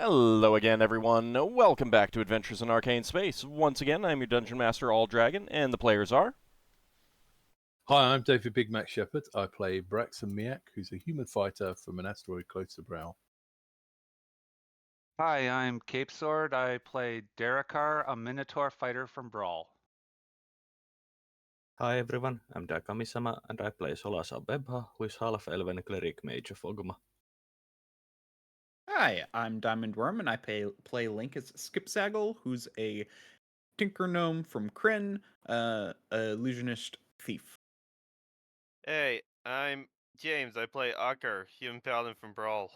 Hello again, everyone. Welcome back to Adventures in Arcane Space. Once again, I'm your Dungeon Master, All Dragon, and the players are... Hi, I'm David Big Mac Shepherd. I play Braxon Miacc, who's a human fighter from an asteroid close to Brow. Hi, I'm Cape Sword. I play Darrakar, a Minotaur fighter from Brawl. Hi everyone, I'm Dakami-sama and I play Solas of Ebha, who is Half-Elven Cleric Mage of Ogma. Hi, I'm Diamond Worm, and I play Lankas Skipzaggle, who's a tinker gnome from Kryn, illusionist thief. Hey, I'm James. I play Ockar, human paladin from Brawl.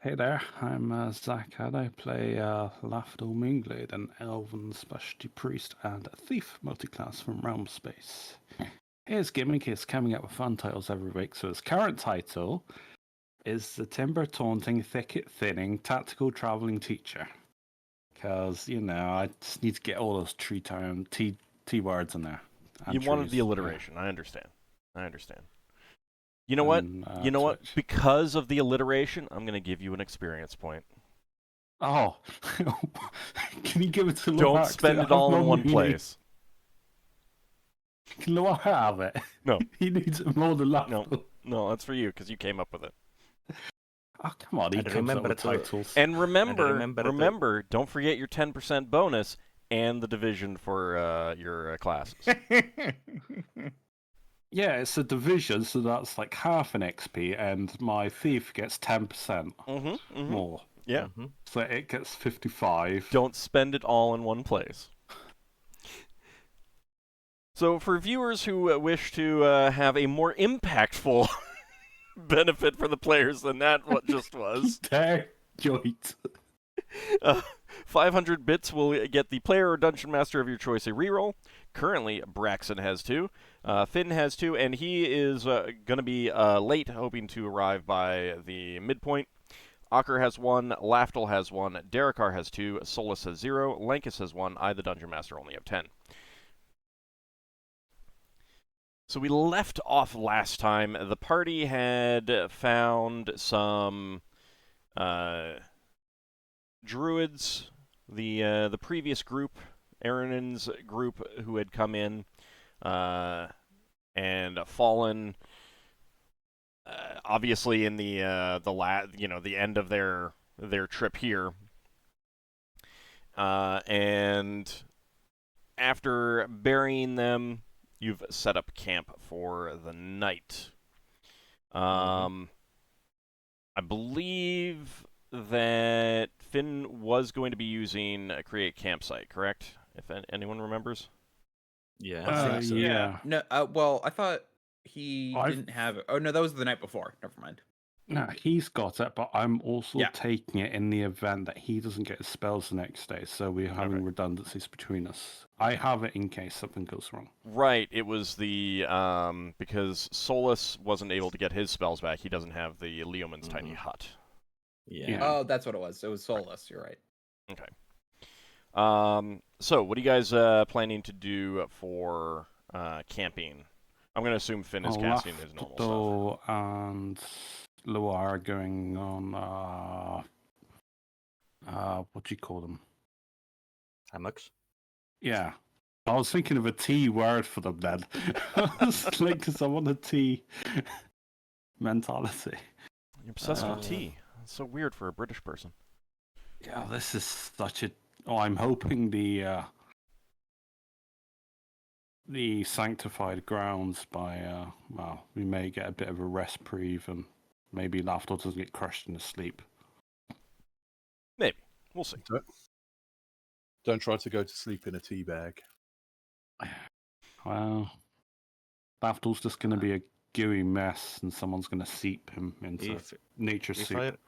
Hey there, I'm Zakhan. I play Lafdul Moonglade, an elven specialty priest and a thief multiclass from Realm Space. His gimmick is coming up with fun titles every week, so his current title is the Timber Taunting, Thicket Thinning Tactical Traveling Teacher. Because, you know, I just need to get all those T words in there. You wanted the alliteration. I understand. You know what? Because of the alliteration, I'm going to give you an experience point. Oh. Can you give it to Lorax? Don't spend it all in one place. Can Lorax have it? No. He needs it more than Lafdul. No, that's for you, because you came up with it. Oh, come on, he comes up with titles. And remember, don't forget your 10% bonus and the division for your classes. Yeah, it's a division, so that's like half an XP, and my thief gets 10% more. Yeah. So it gets 55. Don't spend it all in one place. So for viewers who wish to have a more impactful benefit for the players than that what just was. Joint. 500 bits will get the player or dungeon master of your choice a reroll. Currently, Braxon has 2, Finn has 2, and he is going to be late, hoping to arrive by the midpoint. Ockar has 1, Lafdul has 1, Darrakar has 2, Solas has 0, Lankas has 1, I, the dungeon master, only have 10. So we left off last time. The party had found some druids, the previous group, Aaron's group, who had come in and fallen. Obviously, in the end of their trip here, and after burying them, you've set up camp for the night. I believe that Finn was going to be using a create campsite, correct? If anyone remembers. Yeah, I think so. Yeah. No, well, I thought he didn't have it. Oh, no, that was the night before. Never mind. No, he's got it, but I'm also taking it in the event that he doesn't get his spells the next day, so we're having redundancies between us. I have it in case something goes wrong. Right, it was the, because Solas wasn't able to get his spells back, he doesn't have the Leoman's tiny hut. Yeah. Oh, that's what it was. It was Solas, You're right. Okay. So, what are you guys planning to do for camping? I'm going to assume Finn is casting his normal stuff. And Loar going on, what do you call them? Hammocks? Yeah. I was thinking of a T word for them then. Because I want a T mentality. You're obsessed with tea. That's so weird for a British person. Yeah, this is such a... Oh, I'm hoping the sanctified grounds by, well, we may get a bit of a reprieve and maybe Lafdul doesn't get crushed in his sleep. Maybe. We'll see. Don't try to go to sleep in a tea bag. Well, Lafdul's just going to be a gooey mess and someone's going to seep him into nature's soup.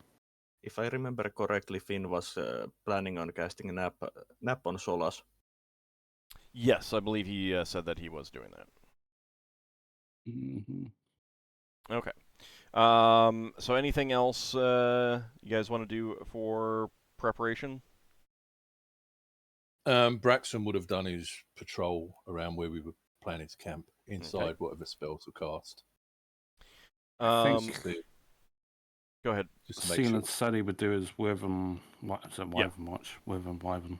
If I remember correctly, Finn was planning on casting a nap on Solas. Yes, I believe he said that he was doing that. Okay. So anything else you guys want to do for preparation? Braxon would have done his patrol around where we were planning to camp, inside whatever spells were cast. I think... Go Go ahead. Just to make sure. Sealant said he would do his Wyvern, Wyvern watch, Wyvern.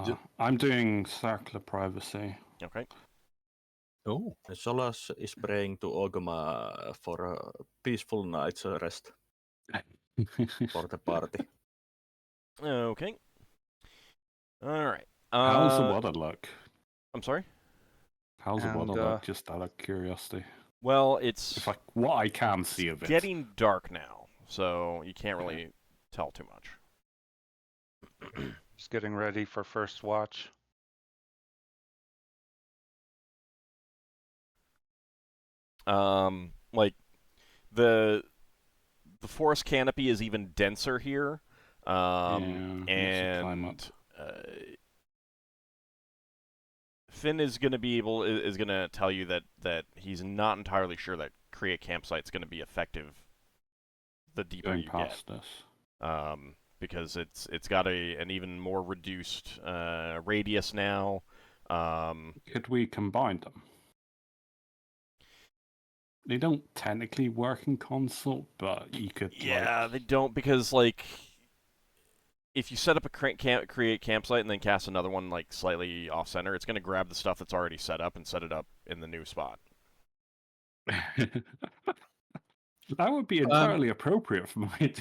Ju- I'm doing Circle of Privacy. Okay. Oh, Solas is praying to Ogma for a peaceful night's rest for the party. Okay. All right. How's the weather look? I'm sorry? How's the weather And, look? Just out of curiosity. Well, it's If what I can see of it. getting dark now, so you can't really tell too much. Just getting ready for first watch. Like the forest canopy is even denser here, and Finn is going to be is going to tell you that he's not entirely sure that create campsite's going to be effective the deeper going you past get. this. Because it's got an even more reduced radius now. Could we combine them? They don't technically work in consult, but you could. Yeah, they don't, because like if you set up a create campsite and then cast another one like slightly off center, it's going to grab the stuff that's already set up and set it up in the new spot. That would be entirely appropriate for my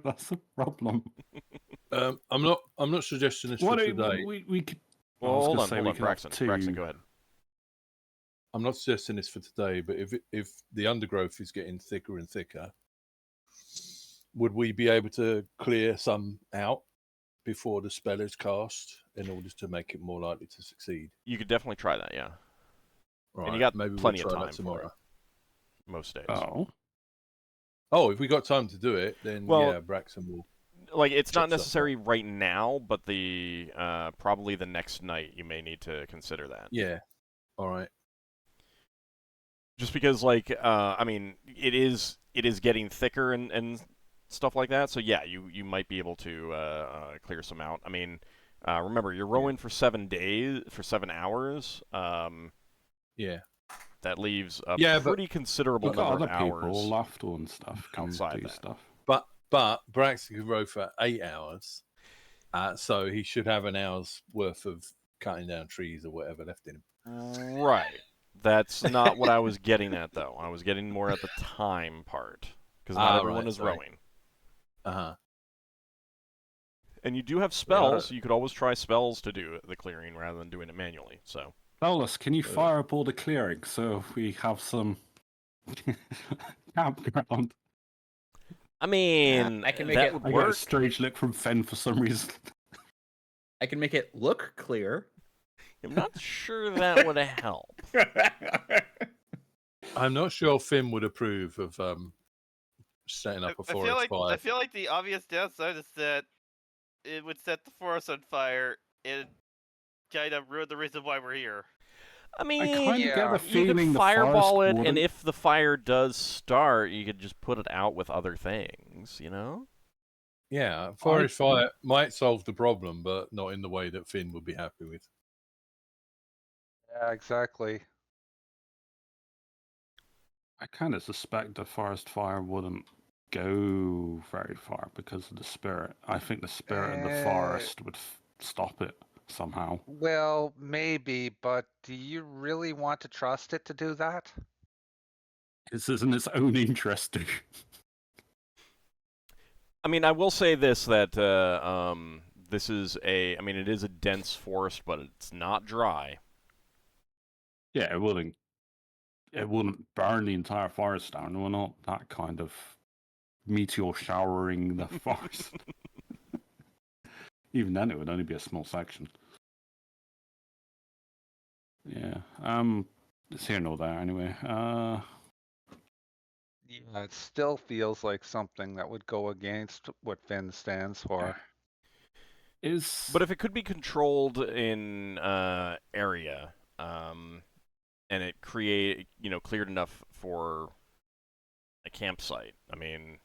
That's a problem. I'm not suggesting this for today. We could. Well, hold on, Braxon. Braxon, go ahead. I'm not suggesting this for today, but if the undergrowth is getting thicker and thicker, would we be able to clear some out before the spell is cast in order to make it more likely to succeed? You could definitely try that, yeah. Right, and you got maybe plenty we'll of try time that tomorrow. For it, most days. Oh, if we got time to do it, then yeah, Braxon will. Like, it's not necessary right now, but the probably the next night you may need to consider that. Yeah. All right. Just because, like, I mean, it is getting thicker and stuff like that. So yeah, you might be able to clear some out. I mean, remember you're rowing for 7 days, for 7 hours. Yeah. That leaves a pretty But considerable number of hours. People, Lafdul and stuff, come outside do that. stuff. But Braxton could row for 8 hours, so he should have an hour's worth of cutting down trees or whatever left in him. Right. That's not what I was getting at, though. I was getting more at the time part, because not everyone is rowing. Uh-huh. And you do have spells, so you could always try spells to do the clearing rather than doing it manually. So, Solas, can you fire up all the clearing so we have some campground? I mean, I can make that it would I got a work. strange look from Fen for some reason. I can make it look clear. I'm not sure that would help. I'm not sure Finn would approve of setting up a I forest fire. I feel like the obvious downside is that it would set the forest on fire and kind of ruin the reason why we're here. I mean, kind of get the you feeling could the fireball forest it, and wouldn't- if the fire does start, you could just put it out with other things, you know? Yeah, forest fire might solve the problem, but not in the way that Finn would be happy with. Yeah, exactly. I kind of suspect the forest fire wouldn't go very far because of the spirit. I think the spirit of the forest would stop it somehow. Well, maybe, but do you really want to trust it to do that? This is in its own interest. I mean, I will say this, that this is I mean, it is a dense forest, but it's not dry. Yeah, it wouldn't burn the entire forest down. We're not that kind of meteor showering the forest. Even then, it would only be a small section. Yeah. It's here nor there anyway. Yeah, it still feels like something that would go against what Finn stands for. But if it could be controlled in area, and it cleared enough for a campsite. I mean,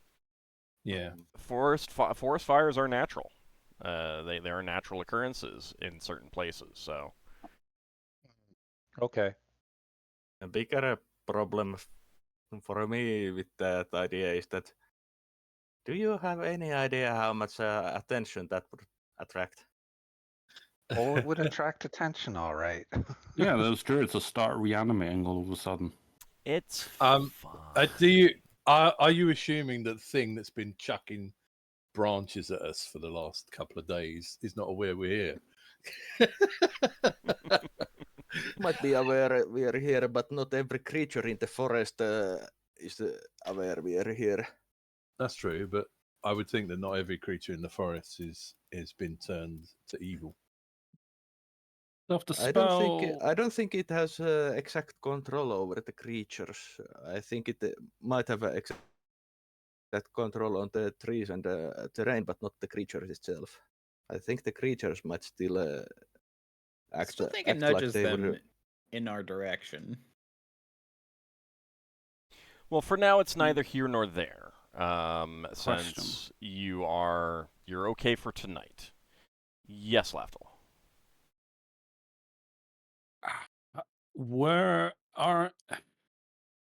yeah, forest fires are natural. They are natural occurrences in certain places. So, okay. A bigger problem for me with that idea is that, do you have any idea how much attention that would attract? Well, it would attract attention, all right. Yeah, those druids will start reanimating all of a sudden. It's Um, fine. Are you assuming that thing that's been chucking branches at us for the last couple of days is not aware we're here? Might be aware we are here, but not every creature in the forest is aware we are here. That's true, but I would think that not every creature in the forest is been turned to evil. So if the I spell... don't think it has exact control over the creatures. I think it might have exact control on the trees and the terrain, but not the creatures itself. I think the creatures might still I act, still think it act like nudges they them were. in our direction. Well, for now, it's neither here nor there. Question. Since you're okay for tonight. Yes, Lafdul. Where are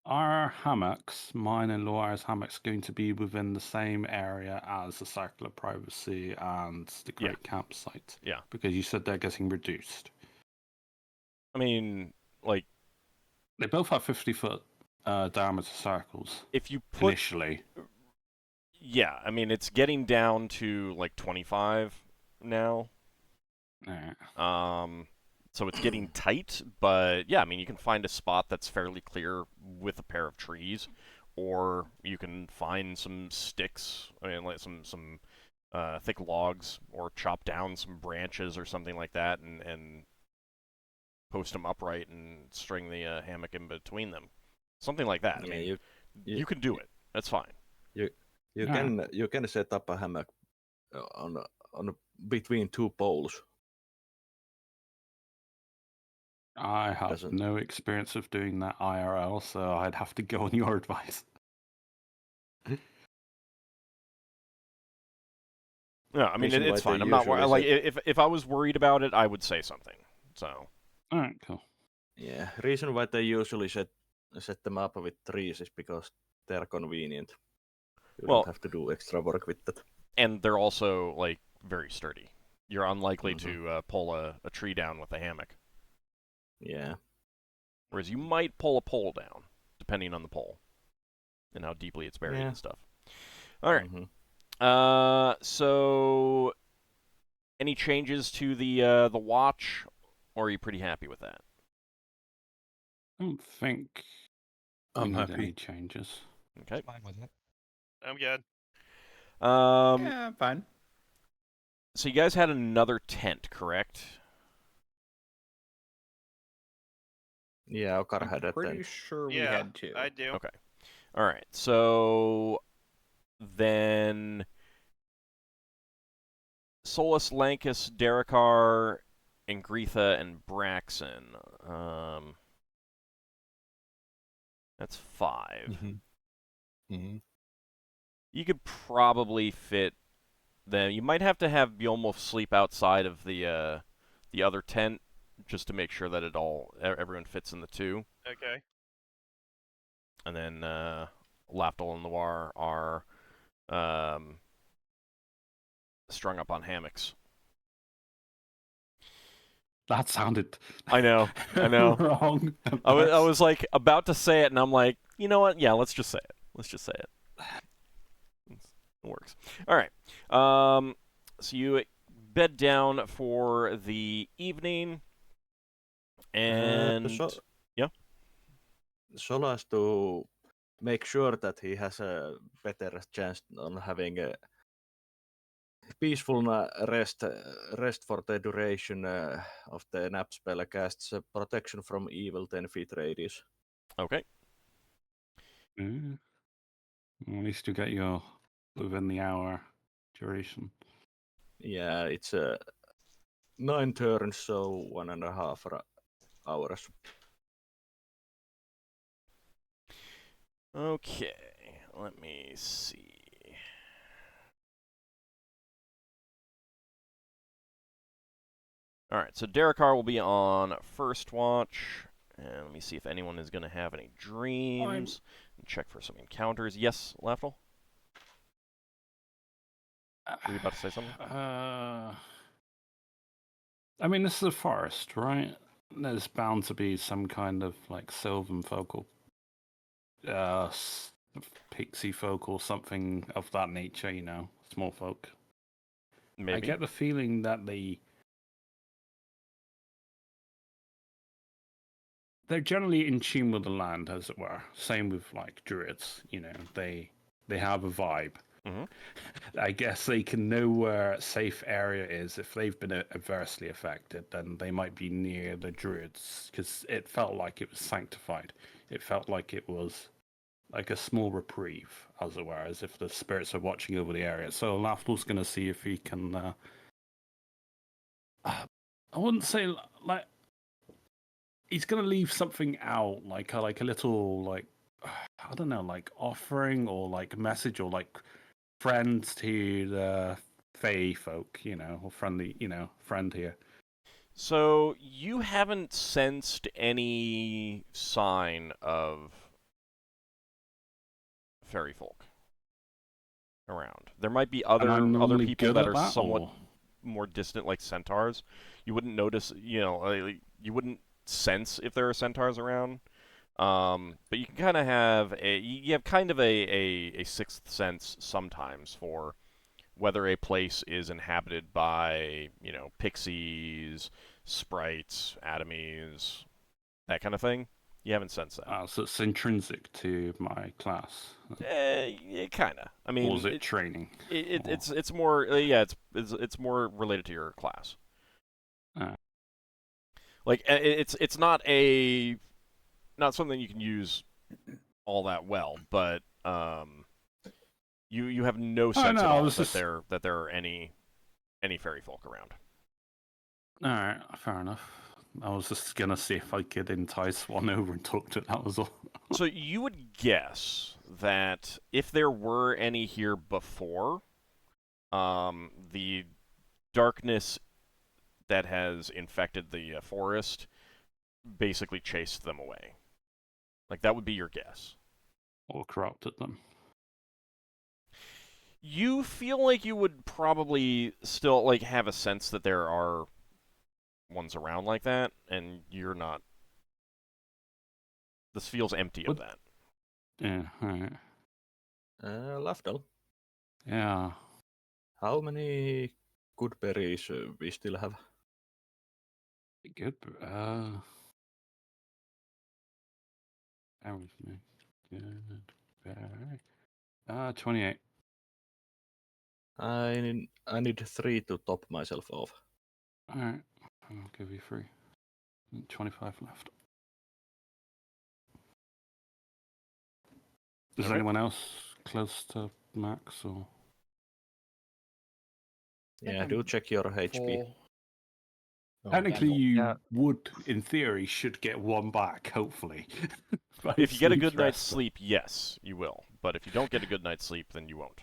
hammocks, mine and Laura's hammocks, going to be within the same area as the Circle of Privacy and the Yeah. Great Campsite? Yeah. Because you said they're getting reduced. I mean, like, They both have 50-foot diameter circles if you put... initially. Yeah, I mean, it's getting down to, like, 25 now. Yeah. So it's getting tight, but yeah, I mean, you can find a spot that's fairly clear with a pair of trees, or you can find some sticks, I mean, like some thick logs, or chop down some branches or something like that, and post them upright and string the hammock in between them, something like that. Yeah, I mean, you can do it. That's fine. You Yeah. you can set up a hammock on between two poles. I have Doesn't- no experience of doing that IRL, so I'd have to go on your advice. No, I mean, Reason why it's they fine. I'm not usually like set- if I was worried about it, I would say something. So Alright, cool. Yeah, reason why they usually set them up with trees is because they're convenient. You Well- don't have to do extra work with that. and they're also like very sturdy. You're unlikely Mhm. to pull a tree down with a hammock, Yeah. whereas you might pull a pole down, depending on the pole and how deeply it's buried Yeah. and stuff. All right. Mhm. So any changes to the watch, or are you pretty happy with that? I don't think we I'm need happy. any changes. Okay. Fine with it. I'm good. Yeah, fine. So you guys had another tent, correct? Yeah, Ockar had I'm a pretty tent. sure we Yeah, had to. I do. Okay. All right. So then Solas, Lankas, Darrakar, and Gretha, and Braxon. That's 5. Mm-hmm. Mm-hmm. You could probably fit them. You might have you almost sleep outside of the other tent just to make sure that everyone fits in the 2. Okay. And then Lafdul and Noir are strung up on hammocks. That sounded I know. wrong. I was like about to say it, and I'm like, you know what? Yeah, let's just say it. It works. All right. So you bed down for the evening, and yeah. Solas, to make sure that he has a better chance on having a peaceful rest for the duration of the nap spell, casts protection from evil 10 feet radius. Okay. Mm. At least you get your within the hour duration. Yeah, it's 9 turns, so 1.5 hours. Okay. Let me see. All right, so Darrakar will be on first watch, and let me see if anyone is going to have any dreams. Check for some encounters. Yes, Lafdul? Were you about to say something? I mean, this is a forest, right? There's bound to be some kind of like sylvan folk or pixie folk or something of that nature, you know, small folk. Maybe. I get the feeling that they're generally in tune with the land, as it were. Same with like druids, you know, they have a vibe. Mhm. I guess they can know where a safe area is. If they've been adversely affected, then they might be near the druids, because it felt like it was sanctified. It felt like it was like a small reprieve, as it were, as if the spirits are watching over the area. So Lafdul's going to see if he can. I wouldn't say like he's going to leave something out, like a little like I don't know, like offering or like message or like friends to the Fey folk, you know, or friendly, you know, friend here. So you haven't sensed any sign of fairy folk around. There might be And other I'm normally people good that at are that, somewhat or? more distant, like centaurs. You wouldn't notice, you know, you wouldn't sense if there are centaurs around. But you can kind of have you have kind of a sixth sense sometimes for whether a place is inhabited by, you know, pixies, sprites, atomies, that kind of thing. You haven't sensed that. So it's intrinsic to my class, Kind of. I mean, or is it training? it's more yeah, it's more related to your class. Like it's not something you can use all that well, but you have no sense at all that there are any fairy folk around. All right, fair enough. I was just gonna see if I could entice one over and talk to it. That was all. So you would guess that if there were any here before, the darkness that has infected the forest basically chased them away. Like, that would be your guess. Or corrupted them. You feel like you would probably still like have a sense that there are ones around like that, and you're not. This feels empty of that. Yeah, alright. Lafdul, Yeah. how many good berries we still have? Good. Bear with me. Good. Bear. 28. I need 3 to top myself off. Alright. I'll give you 3. 25 left. Is Okay. anyone else close to max or? Yeah, do check your HP. Technically, you Yeah. would, in theory, should get 1 back, hopefully. If you get a good night's rest. sleep, yes, you will. But if you don't get a good night's sleep, then you won't.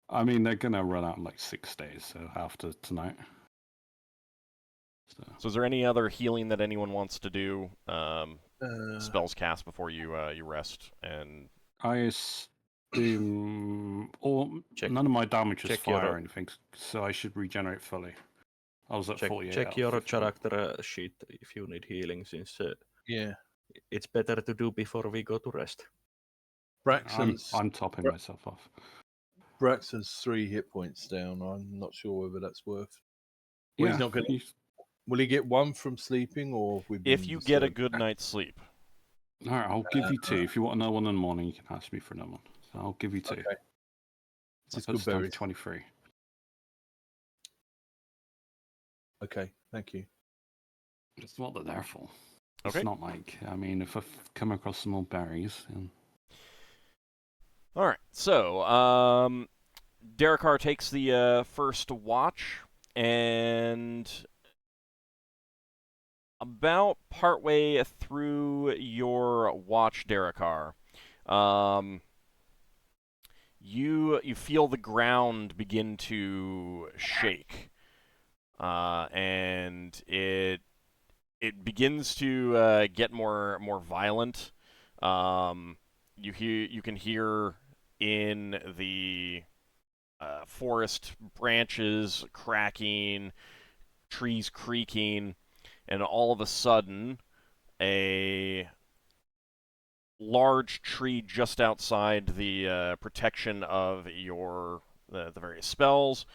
I mean, they're gonna run out in like 6 days, so after tonight. So is there any other healing that anyone wants to do? Spells cast before you rest, and I assume none of my damage is fire or anything, so I should regenerate fully. I was at 48. Check your character sheet if you need healing, since Yeah. it's better to do before we go to rest. I'm topping myself off. Braxon's 3 hit points down. I'm not sure whether that's worth. Yeah, He's not gonna. Will he get 1 from sleeping, or if you get a good night's sleep? All right, I'll give you 2. If you want another one in the morning, you can ask me for another one. So I'll give you 2. Okay. It's good berries. 23. Okay, thank you. That's what they're there for. Okay. It's not like, I mean, if I come across some more berries. All right. So, Darrakar takes the first watch, and about partway through your watch, Darrakar, you feel the ground begin to shake, and it begins to get more violent. You can hear in the forest branches cracking, trees creaking, and all of a sudden, a large tree just outside the protection of your the various spells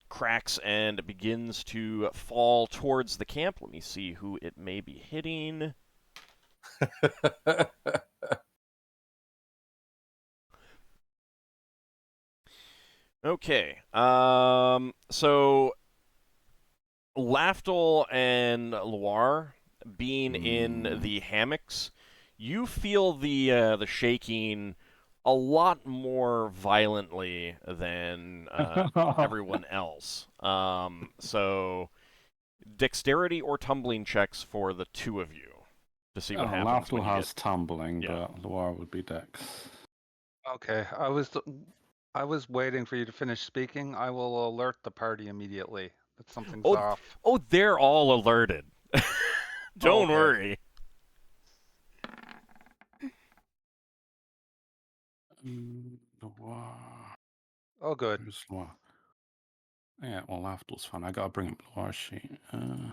cracks and begins to fall towards the camp. Let me see who it may be hitting. Okay. So Lafdul and Loire being in the hammocks, you feel the shaking a lot more violently than everyone else. So dexterity or tumbling checks for the two of you to see what happens. Lafdul has tumbling, Yeah. but Loire would be dex. Okay, I was waiting for you to finish speaking. I will alert the party immediately that something's off. Oh, they're all alerted. Don't Okay. worry. Loire. Oh, good. Where's Loire? Yeah, well, Lafdul's fine. I gotta bring up Loire's sheet. I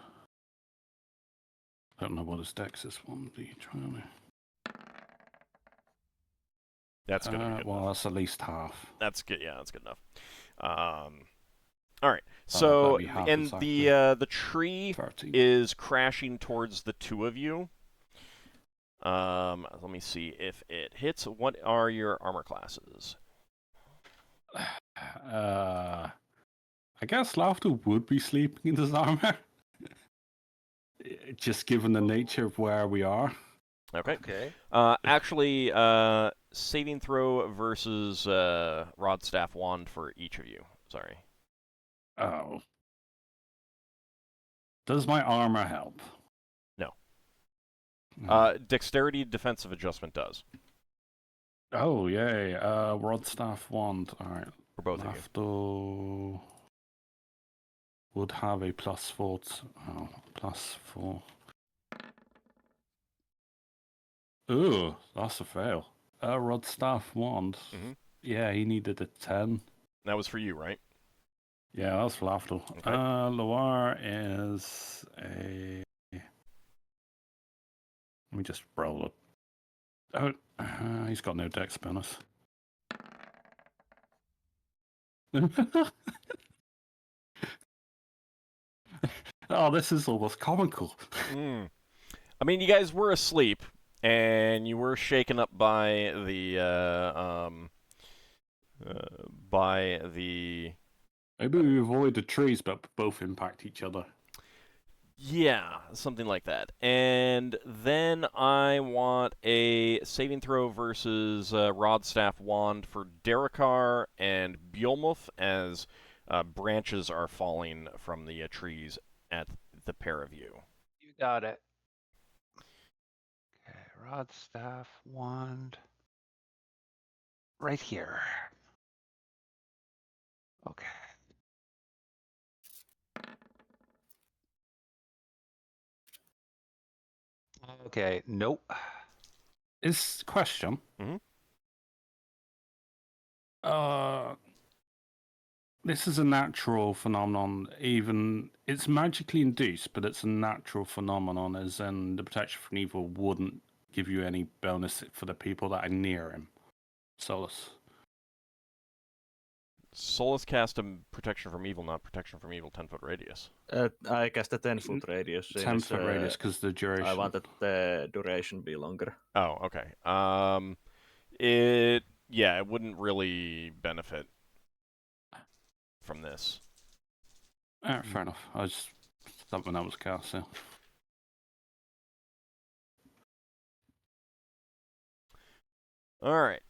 don't know what his dex is. 1d trying. That's gonna be good Well, enough. that's at least half. That's good. Yeah, that's good enough. All right. that'd So, be half and exactly. the tree 13. is crashing towards the two of you. Let me see if it hits. What are your armor classes? I guess Lafdul would be sleeping in his armor. Just given the nature of where we are. Okay. Okay. Actually, saving throw versus rod, staff, wand for each of you. Sorry. Oh. Does my armor help? No. Oh. Dexterity defensive adjustment does. Oh, yay. Rod, staff, wand. Alright. For both of you. Lafdul would have a +4. +4. Ooh, that's a fail. Rod, staff, wand. Mm-hmm. Yeah, he needed a 10. That was for you, right? Yeah, that's Lafdul. Okay. Loire is a... Let me just roll it. Oh, he's got no dex bonus. Oh, this is almost comical. I mean, you guys were asleep, and you were shaken up by the Maybe we avoid the trees, but both impact each other. Yeah, something like that. And then I want a saving throw versus rod, staff, wand for Darrakar and Bjolmuth as branches are falling from the trees at the pair of you. You got it. Okay, rod, staff, wand. Right here. Okay. Okay, nope. Is question. Mhm. This is a natural phenomenon. Even it's magically induced, but it's a natural phenomenon. As in, the protection from evil wouldn't give you any bonus for the people that are near him. Solas. Solas cast a protection from evil, not protection from evil 10-foot radius. I cast a 10-foot radius. 10-foot radius because the duration. I wanted the duration be longer. Oh, okay. It wouldn't really benefit from this. Fair enough. I was something that was cast. So. All right.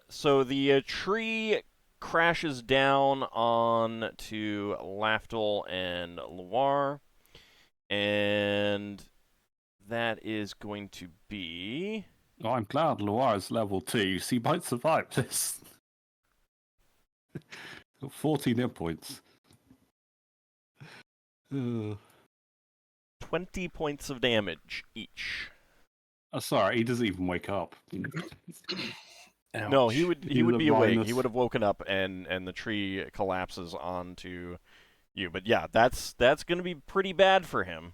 So the tree crashes down on to Lafdul and Loire, and that is going to be. Oh, I'm glad Loire's level 2. She might survive this. 14 hit points. 20 points of damage each. Oh, sorry, he doesn't even wake up. No, he would He's a be awake. He minus. would have woken up, and the tree collapses onto you. But yeah, that's going to be pretty bad for him.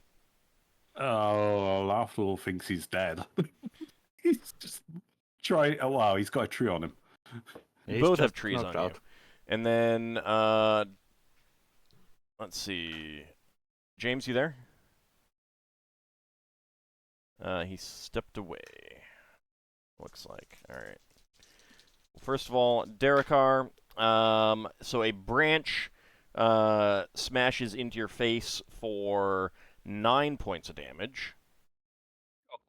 Oh, Lafdul thinks he's dead. He's just trying. Oh wow, he's got a tree on him. You He's both have just trees on knocked you. out. And then let's see, James, you there? He stepped away. Looks like. All right. First of all, Darrakar. So a branch smashes into your face for 9 points of damage.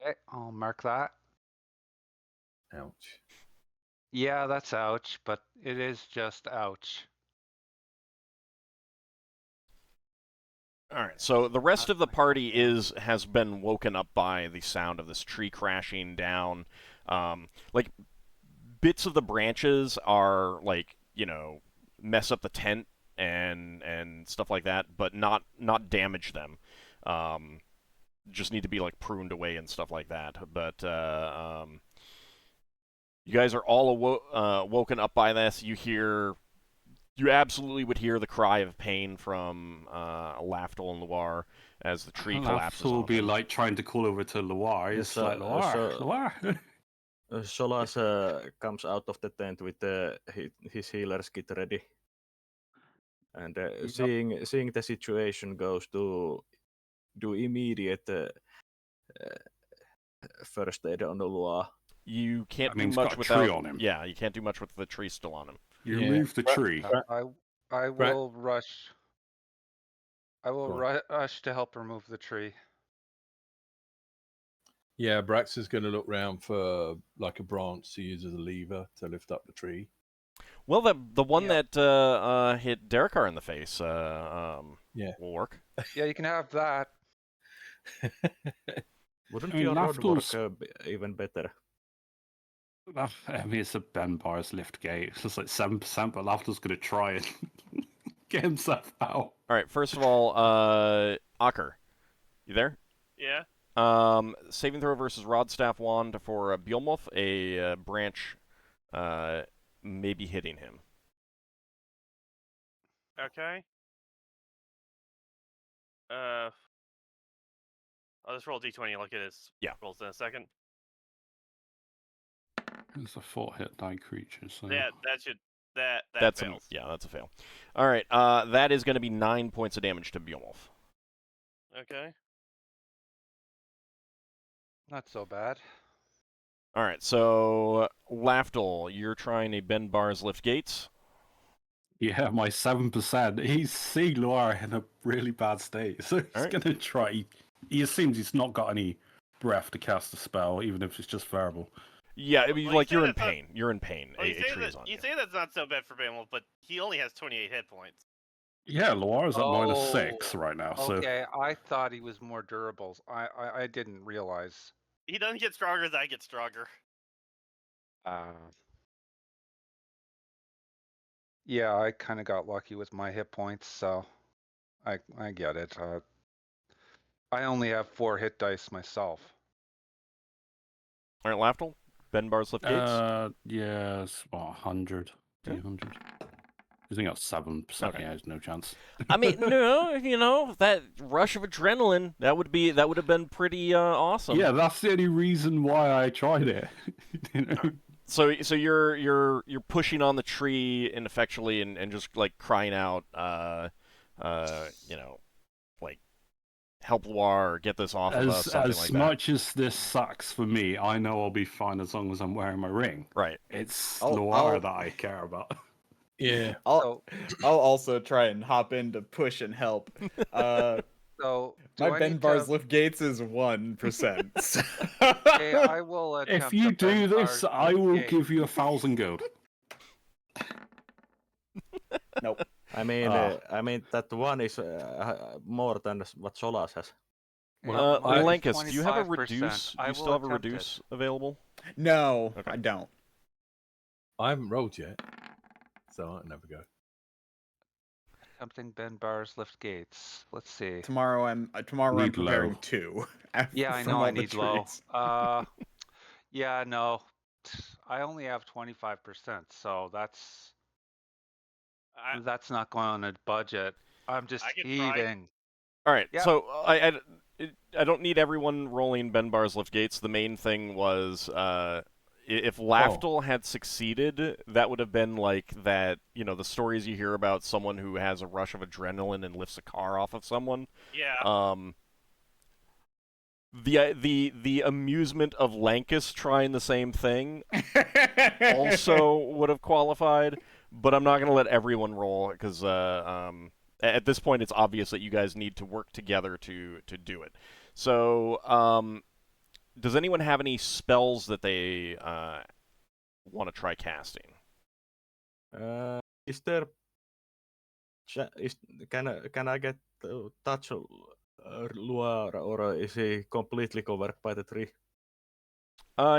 Okay, I'll mark that. Ouch. Yeah, that's ouch, but it is just ouch. All right. So the rest of the party has been woken up by the sound of this tree crashing down. Like bits of the branches are like mess up the tent and stuff like that, but not damage them. Just need to be like pruned away and stuff like that. But you guys are all woken up by this. You absolutely would hear the cry of pain from Lafdul and Loire as the tree collapses. Lafdul will on be them. like trying to call over to Loire. It's Yes, like Loire, Loire. Solas comes out of the tent with his healer's kit ready, and seeing the situation goes to do immediate first aid on Loire. You can't That do means much got a without. tree on him. Yeah, you can't do much with the tree still on him. You Yeah. remove the tree. I will rush. I will Go on. rush to help remove the tree. Yeah, Brax is going to look round for like a branch to use as a lever to lift up the tree. Well, the one Yeah. that hit Darrakar in the face Yeah. will work. Yeah, you can have that. Wouldn't I mean, your rod work Lafdul's- even better? I mean, it's a Ben Bars lift gate. It's just like 7%, but Lafdul's going to try and get himself out. All right. First of all, Ockar, you there? Yeah. Saving throw versus Rod Staff Wand for Beelmoth. A branch may be hitting him. Okay. I'll just roll d20 and look at his rolls in a second. It's a 4-hit die creature, so... That That's fails. that's a fail. All right. That is going to be 9 points of damage to Beelmoth. Okay. Not so bad. All right. So Lafdul, you're trying a Ben Bars lift gates. Yeah, my 7%. He's seeing Loire in a really bad state, so he's Alright. going to try. He assumes he's not got any breath to cast a spell, even if it's just verbal. Yeah, I mean, Well, like you say you're in that's not- pain. You're in pain. Well, A you say tree is on you you. say that's not so bad for Bamwolf, but he only has 28 hit points. Yeah, Loire's at -6 Oh, right now, so... Okay, I thought he was more durable. I didn't realize. He doesn't get stronger as I get stronger. Yeah, I kind of got lucky with my hit points, so I get it. I only have 4 hit dice myself. All right, Lafdul, Ben Bars lift gates. Yeah, it's what, 100, Okay. 200. He's only got 7%. Okay. Yeah, there's no chance. I mean, no, that rush of adrenaline that would have been pretty awesome. Yeah, that's the only reason why I tried it. You know? So you're pushing on the tree ineffectually and just like crying out, like help Loire or get this off of us, something like As that. much as this sucks for me, I know I'll be fine as long as I'm wearing my ring. Right. It's I'll- Loire I'll- that I care about. Yeah. So, I'll also try and hop in to push and help. so do My I Ben need Bars to... lift gates is 1%. Okay, I will If attempt you a Ben do this, Bars I lift will gate. give you 1,000 gold. Nope. I mean, that one is more than what Solas has. Yeah, mine is Lankas, do you have a 25%. reduce? Do I you will still have a attempt it. reduce available? No, Okay. I don't. I haven't rolled yet, so I'll never go. Attempting Ben Bars lift gates. Let's see. Tomorrow I'm Need preparing low. 2. Yeah, I from know all I the need low. trees. Yeah, no. I only have 25%, so that's not going on a budget. I'm just I can try. eating. All right, Yep. so I don't need everyone rolling Benbar's lift gates. The main thing was if Lafdul had succeeded, that would have been like that. You know, the stories you hear about someone who has a rush of adrenaline and lifts a car off of someone. Yeah. The amusement of Lankas trying the same thing also would have qualified, but I'm not going to let everyone roll because at this point it's obvious that you guys need to work together to do it. So, does anyone have any spells that they want to try casting? Is there? Can I get touch Luar, or is he completely covered by the tree?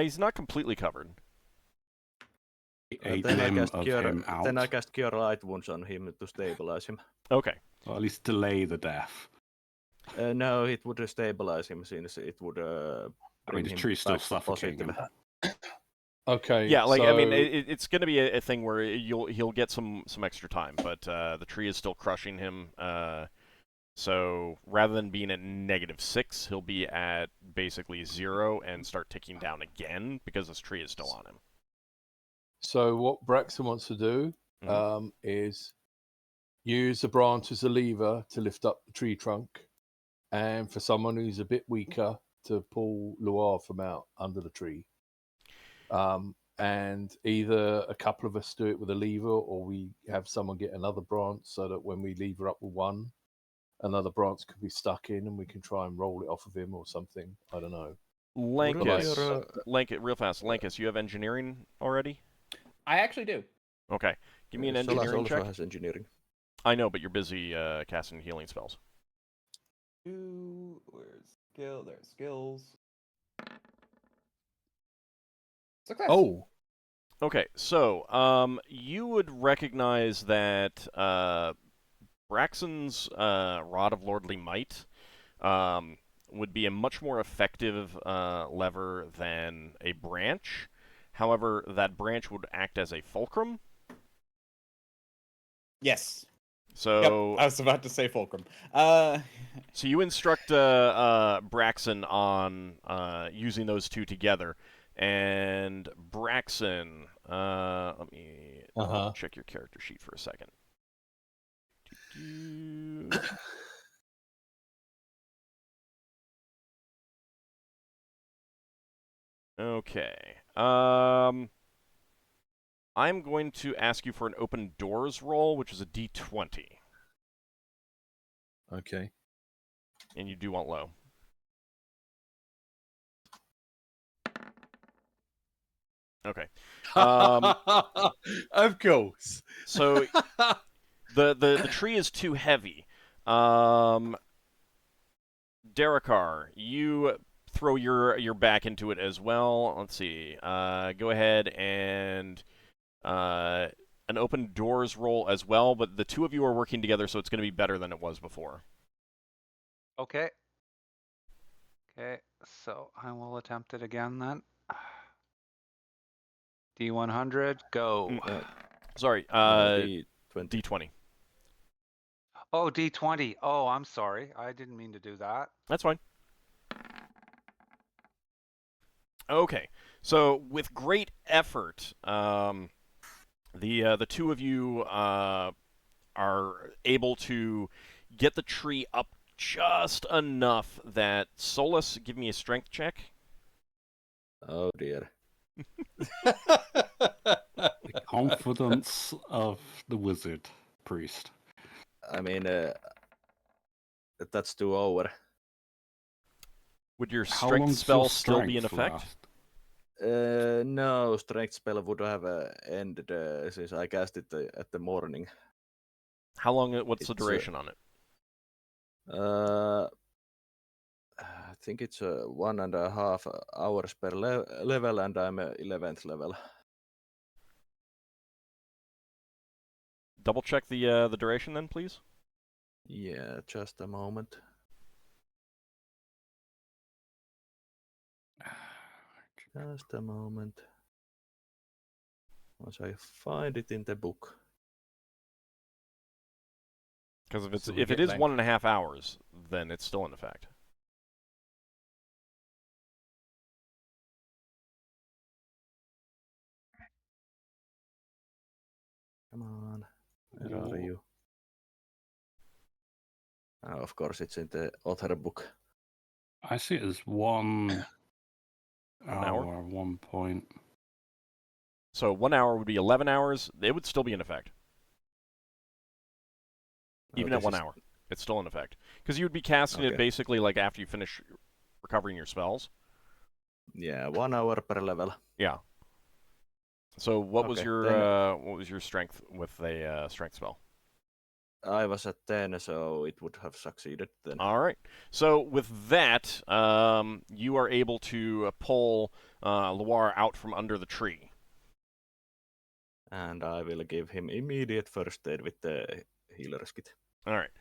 He's not completely covered. A Then I limb cast of cure. him out. Then I cast cure light wounds on him to stabilize him. Okay. Or at least delay the death. No, it would stabilize him since it would. I mean, the tree's still suffocating him. Okay. Yeah, like so... I mean, it's going to be a thing where he'll get some extra time, but the tree is still crushing him. So rather than being at -6, he'll be at basically 0 and start ticking down again because this tree is still on him. So what Braxon wants to do is use the branch as a lever to lift up the tree trunk, and for someone who's a bit weaker to pull Luar from out under the tree. And either a couple of us do it with a lever, or we have someone get another branch so that when we lever up with one, another branch could be stuck in and we can try and roll it off of him or something. I don't know. Lankas, real fast. Lankas, you have engineering already? I actually do. Okay. Give me an Solas engineering also check. has engineering. I know, but you're busy casting healing spells. Where's skill? There's skills. Success. Oh, okay. So, you would recognize that Braxon's Rod of Lordly Might would be a much more effective lever than a branch. However, that branch would act as a fulcrum. Yes. So Yep, I was about to say fulcrum. So you instruct Braxon on using those two together, and Braxon, let me check your character sheet for a second. Okay. I'm going to ask you for an open doors roll, which is a D20. okay. And you do want low. Okay. Of course. So the tree is too heavy. Darrakar, you throw your back into it as well. Let's see. Go ahead and an open doors roll as well, but the two of you are working together, so it's going to be better than it was before. Okay. Okay, so I will attempt it again then. D100, go. Sorry, D20. D20. Oh, D20. Oh, I'm sorry. I didn't mean to do that. That's fine. Okay, so with great effort, the two of you are able to get the tree up just enough that Solas, give me a strength check. Oh dear. The confidence of the wizard priest. I mean, that's 2 over. Would your How strength long's spell your still be in strength effect? last? No, strength spell would have ended since I cast it at the morning. How long? What's the It's, duration on it? I think it's 1.5 hours per level, and I'm 11th level. Double check the duration then, please. Yeah, just a moment. Just a moment. Once I find it in the book. Because if So we if it get is like- 1.5 hours, then it's still in effect. Come on. Where are Oh. you? Oh, of course, it's in the author book. I see it as 1 hour? hour, 1 point. So 1 hour would be 11 hours. It would still be in effect. Even at 1 hour. It's still in effect. Because you would be casting it Okay. basically like after you finish recovering your spells. Yeah, 1 hour per level. Yeah. So what was Okay, your strength with a strength spell? I was at 10, so it would have succeeded then. All right. So with that, you are able to pull Loire out from under the tree. And I will give him immediate first aid with the healer's kit. All right.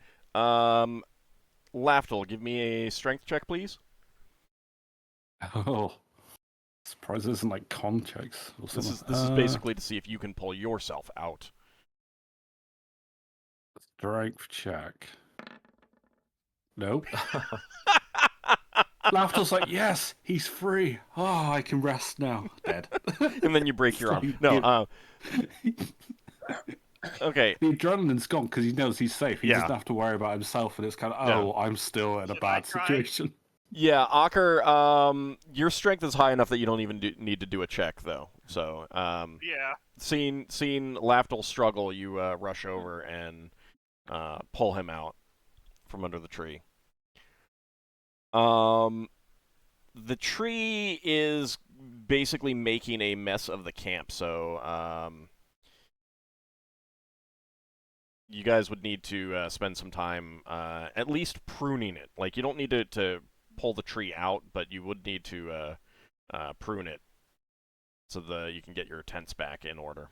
Lafdul, give me a strength check, please. Oh. Surprised it isn't like con checks or This something. is basically to see if you can pull yourself out. Strength check. Nope. Laughter's like, yes, he's free. Oh, I can rest now. Dead. And then you break your arm. Like, No. Okay. The adrenaline's gone because he knows he's safe. He Yeah. doesn't have to worry about himself, and it's kind of, Yeah. oh, I'm still in a Should I bad try? situation. Yeah, Ockar, your strength is high enough that you don't even need to do a check, though. So, Yeah. seeing Lafdul struggle, you rush over and pull him out from under the tree. The tree is basically making a mess of the camp, so you guys would need to spend some time at least pruning it. Like, you don't need to pull the tree out, but you would need to prune it so that you can get your tents back in order.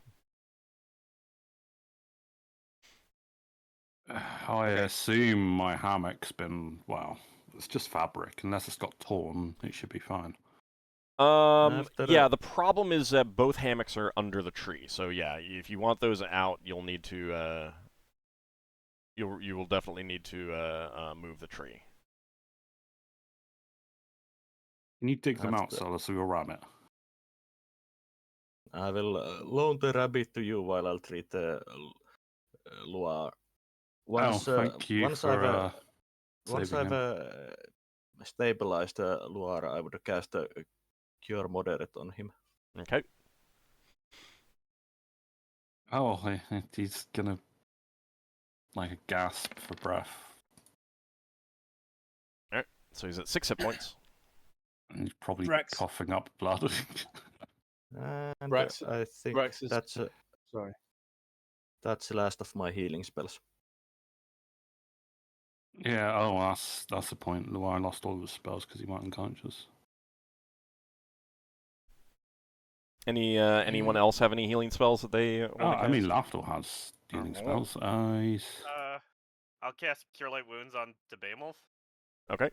I assume my hammock's been, well, it's just fabric. Unless it's got torn, it should be fine. Yeah, the problem is that both hammocks are under the tree. So yeah, if you want those out, you'll need to you will definitely need to move the tree. Can you dig them out, After- Solas, so we'll ram it? I will loan the rabbit to you while I'll treat Loire. Once, thank you once for once saving I've him. stabilized Loire, I would cast a Cure Moderate on him. Okay. Oh, he's gonna like a gasp for breath. So he's at 6 hit points. And he's probably Brax. coughing up blood. And Brax- I think Brax is- that's Sorry. that's the last of my healing spells. Yeah, oh, that's the point. Loire lost all of his spells because he went unconscious. Anyone else have any healing spells that they want Oh, to I cast? mean, Lafdul has healing Oh. spells. He's... I'll cast Cure Light Wounds on Debamolf. Okay.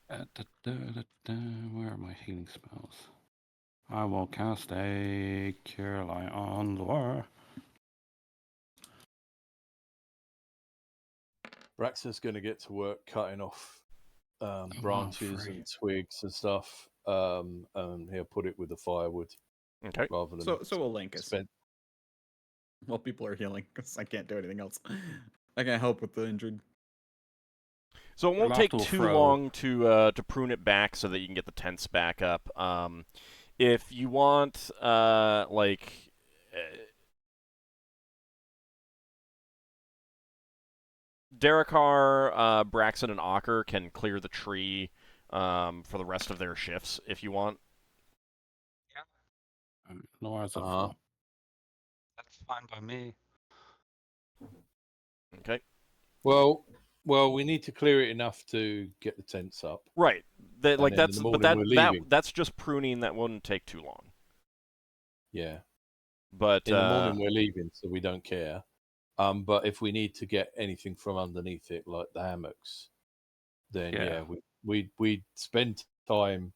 Where are my healing spells? I will cast a Cure Light on Loire. Braxon's going to get to work cutting off branches free. and twigs and stuff, and he'll put it with the firewood Okay. rather than So will Lankas. spend. While people are healing, because I can't do anything else. I can't help with the injured. So it won't take Lafdul too throw. long to prune it back so that you can get the tents back up. If you want, Darrakar, Braxon, and Ockar can clear the tree for the rest of their shifts if you want. Loire's up Uh-huh. for. That's fine by me. Okay. Well, we need to clear it enough to get the tents up. Right. And then in the morning we're leaving. That's just pruning. That wouldn't take too long. Yeah. But In the morning we're leaving, so we don't care. But if we need to get anything from underneath it, like the hammocks, then Yeah. we spend time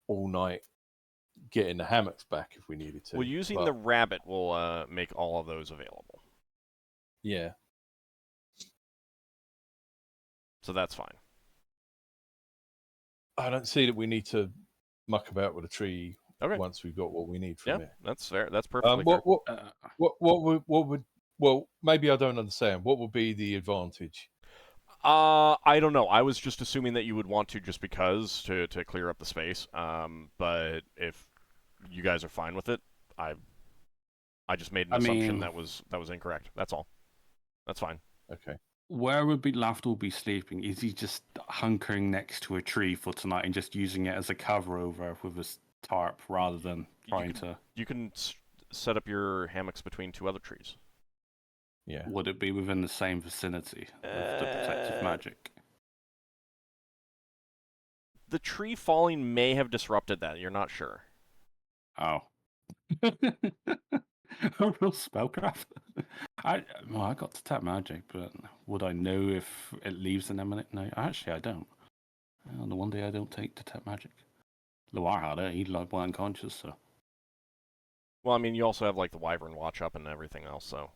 all night getting the hammocks back if we needed to. Well, using but, the rabbit will make all of those available. Yeah. So that's fine. I don't see that we need to muck about with a tree Okay. once we've got what we need from Yeah, it. that's fair. That's perfectly fair. What would well, maybe I don't understand. What would be the advantage? I don't know. I was just assuming that you would want to just because to clear up the space. But if you guys are fine with it, I just made an assumption that was incorrect. That's all. That's fine. Okay. Where would Lafdul be sleeping? Is he just hunkering next to a tree for tonight and just using it as a cover over with a tarp rather than trying to... You can set up your hammocks between two other trees. Yeah. Would it be within the same vicinity of the protective magic? The tree falling may have disrupted that. You're not sure. Oh. A real spellcraft. I got detect magic, but would I know if it leaves an emanate? No, actually I don't. The one day I don't take detect magic. Loire had it. He went unconscious, so. Well, I mean, you also have like the Wyvern Watch up and everything else, so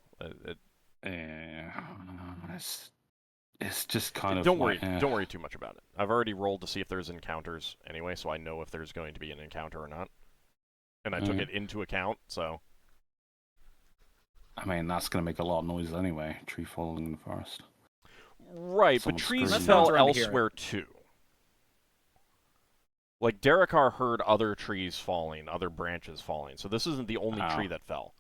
it's just kind of. Don't worry too much about it. I've already rolled to see if there's encounters anyway, so I know if there's going to be an encounter or not, and I took it into account. So. I mean, that's going to make a lot of noise anyway. Tree falling in the forest. Right, Someone but trees screaming. fell around here. elsewhere too. Like, Darrakar heard other trees falling, other branches falling, so this isn't the only tree that fell.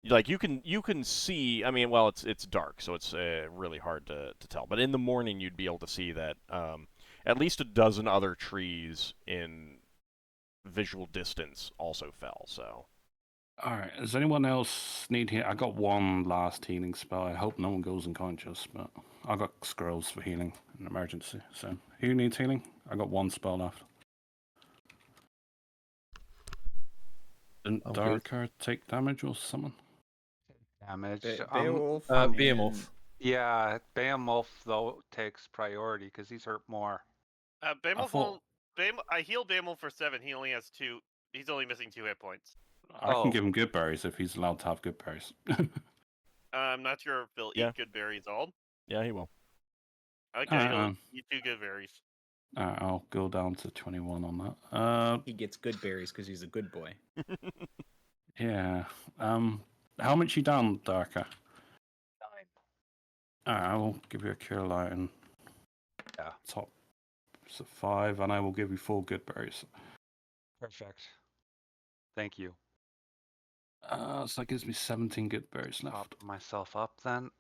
Like, you can see, I mean, well, it's dark, so it's really hard to tell. But in the morning, you'd be able to see that at least a dozen other trees in visual distance also fell, so... Alright, does anyone else need healing? I got one last healing spell. I hope no one goes unconscious, but I got scrolls for healing in emergency. So, who needs healing? I got one spell left. Didn't Darrakar take damage or something? Damage. Beowulf. Behemoth. Yeah, Behemoth though takes priority because he's hurt more. Behemoth I healed Behemoth for 7. He only has 2. He's only missing 2 hit points. I can give him good berries if he's allowed to have good berries. I'm not sure if he'll eat good berries all. Yeah, he will. Okay, he'll eat 2 good berries. Alright, I'll go down to 21 on that. He gets good berries because he's a good boy. Yeah. How much you down, Darker? 9. Alright, I will give you a cure light and top. So 5, and I will give you 4 good berries. Perfect. Thank you. So that gives me 17 good berries left. Top myself up then.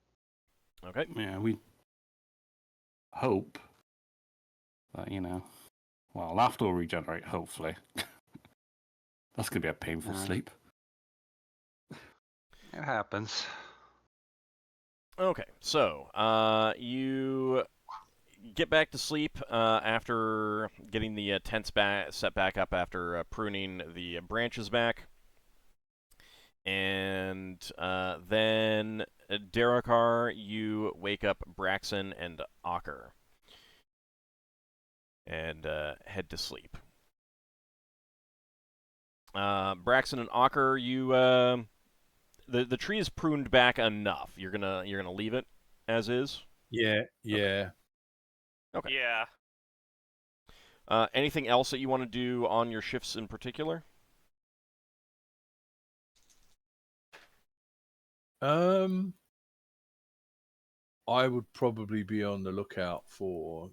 Okay. Yeah, we hope that, well, Lafdul will regenerate, hopefully. That's going to be a painful sleep. It happens. Okay, so you get back to sleep after getting the tents set back up after pruning the branches back. And then, Darrakar, you wake up Braxon and Ockar. And head to sleep. Braxon and Ockar, you the tree is pruned back enough. You're gonna leave it as is? Yeah. Okay. Yeah. Anything else that you want to do on your shifts in particular? I would probably be on the lookout for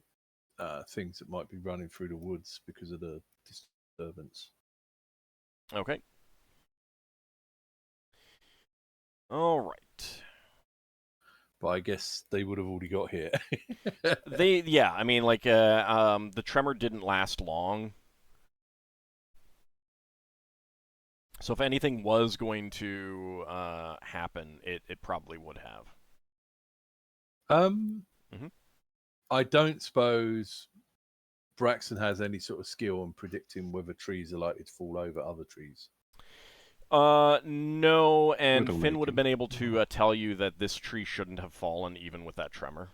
things that might be running through the woods because of the disturbance. Okay. All right. But I guess they would have already got here. I mean, like, the tremor didn't last long. So if anything was going to happen, it probably would have. I don't suppose Braxon has any sort of skill in predicting whether trees are likely to fall over other trees. No, and Finn would have been able to tell you that this tree shouldn't have fallen even with that tremor.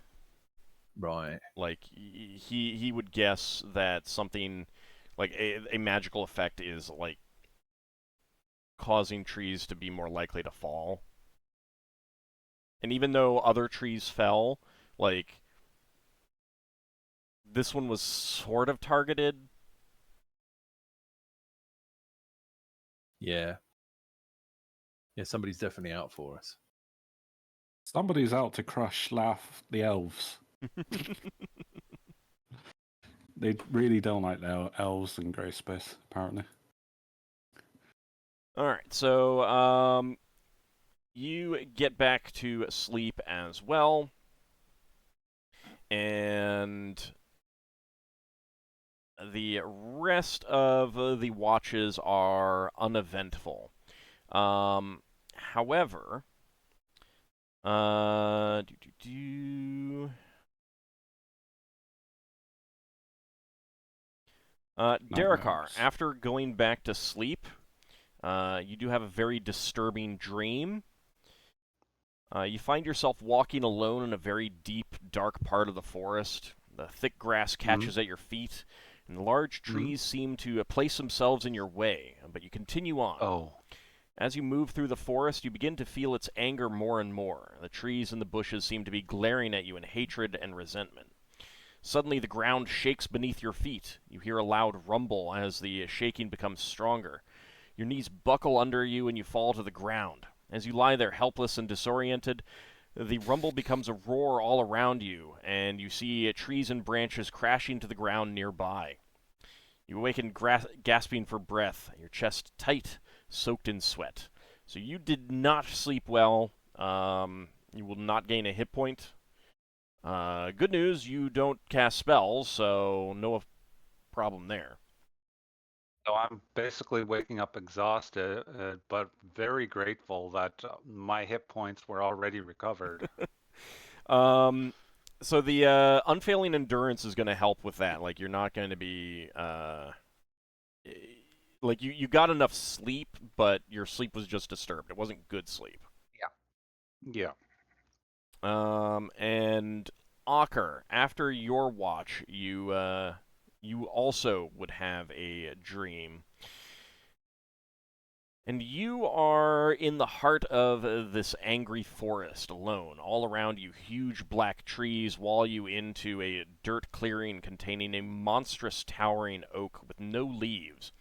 Right. Like, he would guess that something like a magical effect is like causing trees to be more likely to fall. And even though other trees fell, like this one was sort of targeted. Yeah. Yeah, somebody's definitely out for us. Somebody's out to crush the elves. They really don't like their elves in Grey Space, apparently. Alright, so you get back to sleep as well. And the rest of the watches are uneventful. However, Darrakar, Nightmares. after going back to sleep, you do have a very disturbing dream. You find yourself walking alone in a very deep, dark part of the forest. The thick grass catches at your feet, and large trees seem to place themselves in your way, but you continue on. Oh. As you move through the forest, you begin to feel its anger more and more. The trees and the bushes seem to be glaring at you in hatred and resentment. Suddenly, the ground shakes beneath your feet. You hear a loud rumble as the shaking becomes stronger. Your knees buckle under you and you fall to the ground. As you lie there helpless and disoriented, the rumble becomes a roar all around you, and you see trees and branches crashing to the ground nearby. You awaken gasping for breath, your chest tight, soaked in sweat. So you did not sleep well. You will not gain a hit point. Good news, you don't cast spells, so no problem there. So I'm basically waking up exhausted, but very grateful that my hit points were already recovered. So the unfailing endurance is going to help with that. Like, you're not going to be like you got enough sleep, but your sleep was just disturbed. It wasn't good sleep. Yeah. And Ockar, after your watch, you also would have a dream. And you are in the heart of this angry forest, alone. All around you, huge black trees wall you into a dirt clearing containing a monstrous towering oak with no leaves.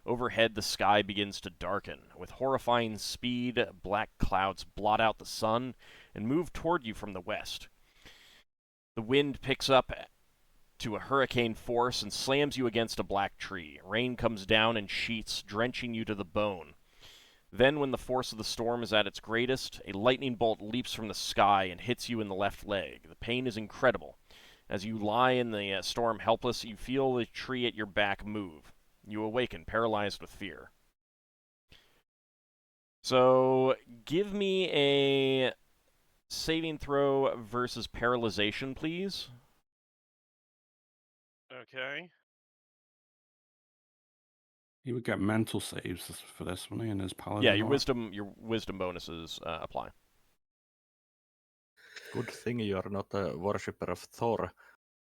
Overhead, the sky begins to darken. With horrifying speed, black clouds blot out the sun and move toward you from the west. The wind picks up to a hurricane force and slams you against a black tree. Rain comes down in sheets, drenching you to the bone. Then, when the force of the storm is at its greatest, a lightning bolt leaps from the sky and hits you in the left leg. The pain is incredible. As you lie in the storm helpless, you feel the tree at your back move. You awaken, paralyzed with fear. So, give me a saving throw versus paralyzation, please. Okay. He would get mental saves for this one, and his paladin. Yeah, your wisdom bonuses apply. Good thing you're not a worshipper of Thor,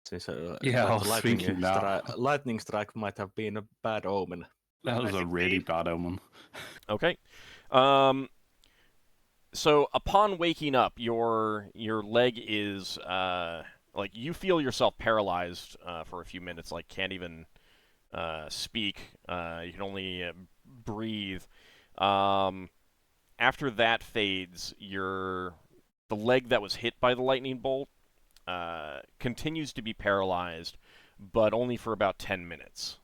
since Yeah, I that was thinking that. lightning strike might have been a bad omen. That was I a really succeed. bad omen. Okay. So upon waking up, your leg is like you feel yourself paralyzed for a few minutes, like can't even speak. You can only breathe. After that fades, the leg that was hit by the lightning bolt continues to be paralyzed, but only for about 10 minutes.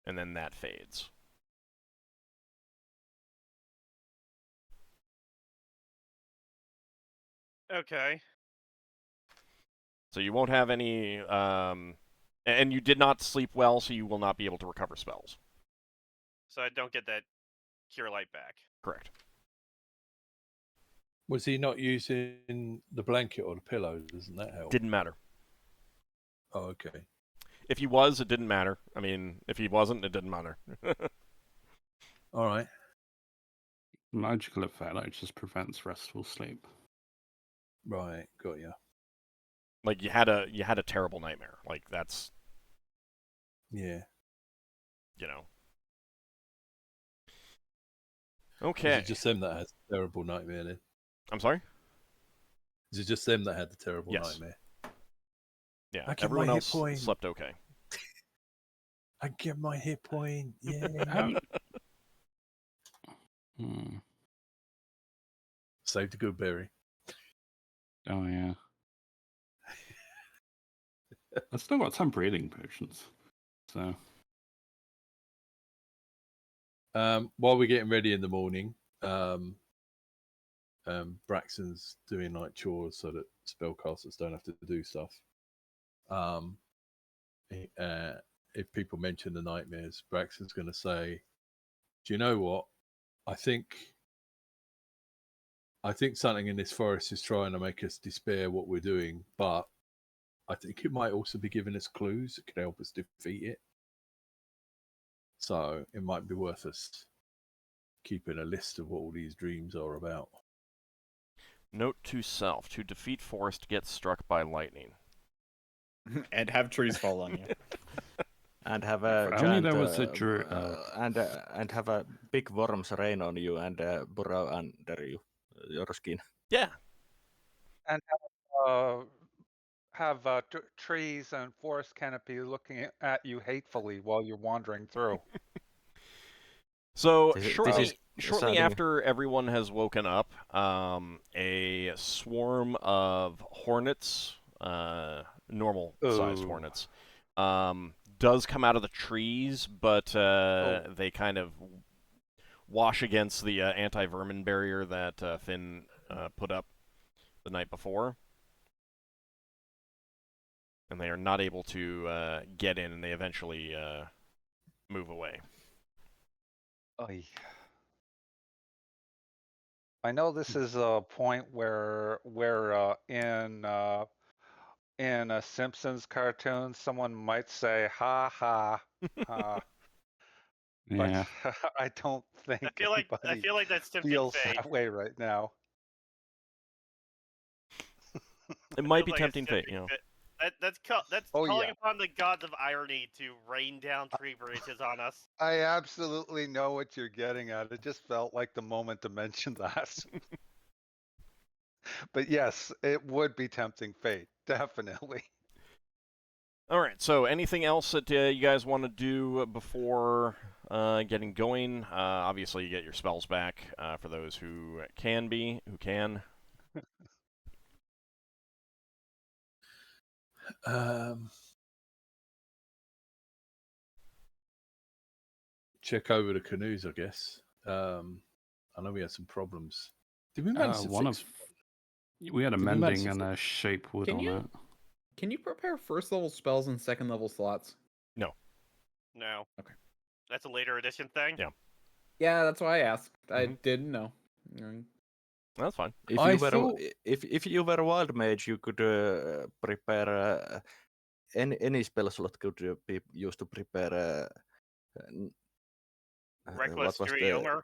And then that fades. Okay. So you won't have any, and you did not sleep well, so you will not be able to recover spells. So I don't get that cure light back. Correct. Was he not using the blanket or the pillow? Doesn't that help? Didn't matter. Oh, okay. If he was, it didn't matter. I mean, if he wasn't, it didn't matter. All right. Magical effect that just prevents restful sleep. Right. Got you. Like you had a terrible nightmare. Like that's Yeah. You know. Is Okay. it just them that has a terrible nightmare then? I'm sorry? Is it just them that had the terrible Yes. nightmare? Yeah, I get everyone my hit else point. slept okay. I get my hit point. Yeah. Hmm. Saved a good berry. Oh yeah. I've still got some breathing potions. So While we're getting ready in the morning, Braxon's doing like chores so that spellcasters don't have to do stuff. If people mention the nightmares, Braxton's going to say, "Do you know what? I think something in this forest is trying to make us despair what we're doing, but I think it might also be giving us clues that could help us defeat it. So it might be worth us keeping a list of what all these dreams are about." Note to self: to defeat forest, get struck by lightning. And have trees fall on you. And have a If only giant, there was a Druid. and have a big worms rain on you and burrow under your skin. Yeah. And have trees and forest canopy looking at you hatefully while you're wandering through. So This shortly, is shortly sounding- after everyone has woken up, a swarm of hornets, normal-sized Ooh. hornets, does come out of the trees, but they kind of wash against the anti-vermin barrier that Finn put up the night before. And they are not able to get in, and they eventually move away. Oy. I know this is a point where in a Simpsons cartoon someone might say ha ha ha, but Yeah. I don't think I anybody feel like that's tempting feels fate. that way right now. It might be Feels like it's tempting fate, you know. That's Oh, calling yeah. upon the gods of irony to rain down tree branches on us. I absolutely know what you're getting at. It just felt like the moment to mention that. But yes, it would be tempting fate, definitely. All right, so anything else that you guys want to do before getting going? Obviously, you get your spells back for those who can. Check over the canoes, I guess. I know we had some problems. Did we manage to fix? We had a Did we manage mending to and a shape wood Can on you- it. Can you prepare first level spells in second level slots? No. No. Okay. That's a later edition thing. Yeah. Yeah, that's why I asked. I Mhm. didn't know. That's fine. If I you were thought- if you were a wild mage, you could prepare any spell slot could be used to prepare. Reckless what was Dreamer.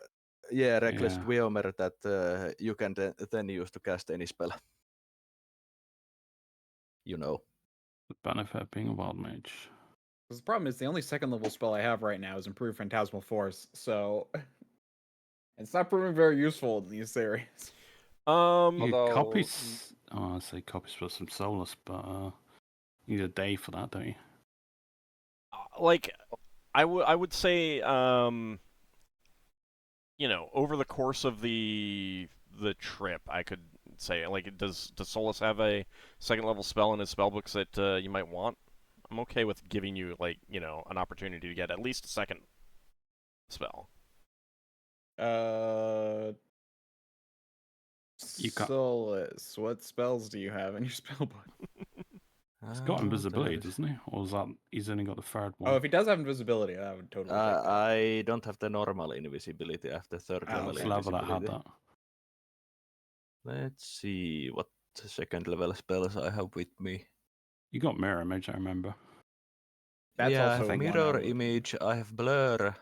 Reckless Yeah. Dreamer that you can then use to cast any spell. You know. The benefit of being a wild mage. The problem is the only second level spell I have right now is Improved Phantasmal Force, so it's not proving very useful in these areas. You Although- could copy. I say copy spell some Solas, but you need a day for that, don't you? Like, I would say, you know, over the course of the trip, I could say, like, does Solas have a second level spell in his spellbooks that you might want? I'm okay with giving you, like, you know, an opportunity to get at least a second spell. You got- Solas, what spells do you have in your spellbook? He's got invisibility, doesn't he? Or is that he's only got the third one? Oh, if he does have invisibility, I would totally take that. I don't have the normal invisibility after third Ah, level okay. It's level that had invisibility. that. Let's see what second level spells I have with me. You got mirror image, I remember. That's I also have one I mirror would- image. I have blur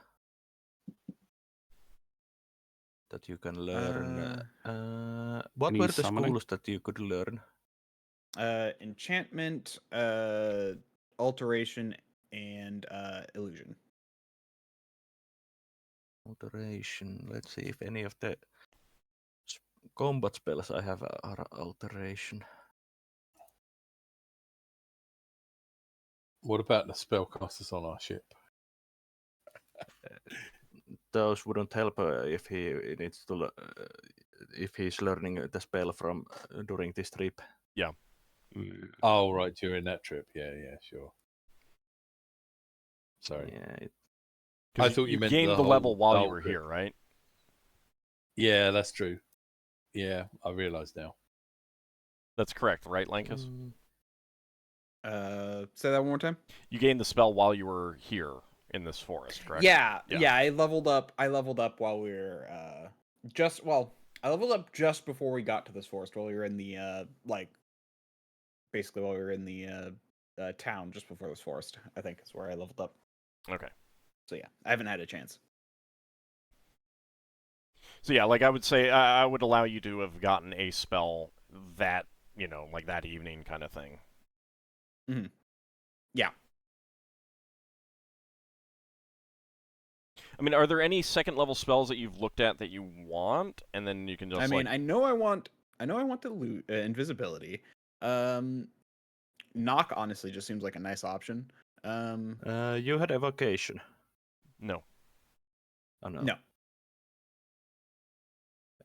that you can learn. What Can you were use the summoning? schools that you could learn? Enchantment, alteration, and illusion. Alteration. Let's see if any of the combat spells I have are alteration. What about the spellcasters on our ship? Those wouldn't help if he needs to, if he's learning the spell from during this trip. Mm. Oh, right, during that trip. Yeah, sure. Sorry. Yeah, I thought you meant gained the the level whole- while the you whole were trip. here, right? Yeah, that's true. Yeah, I realise now. That's correct, right, Lankas? Say that one more time. You gained the spell while you were here in this forest, correct? Yeah. Yeah. I leveled up. I leveled up while we were I leveled up just before we got to this forest. While we were in the basically while we were in the town just before this forest. I think is where I leveled up. Okay. So yeah, I haven't had a chance. So yeah, like I would say, I would allow you to have gotten a spell that, like that evening kind of thing. Mm-hmm. Yeah. I mean, are there any second level spells that you've looked at that you want, and then you can just I mean, I know I want the invisibility. Knock honestly just seems like a nice option. you had evocation. No. Oh no. No.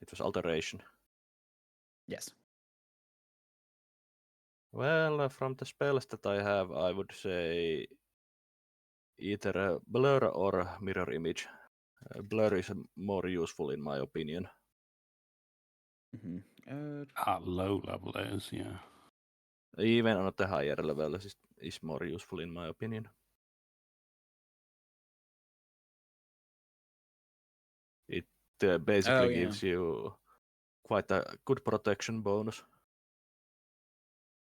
It was alteration. Yes. Well, from the spells that I have, I would say either a blur or a mirror image. Blur is more useful in my opinion. Mm-hmm. At low level, it is, yeah. Even on the higher level is more useful in my opinion. It basically gives you quite a good protection bonus.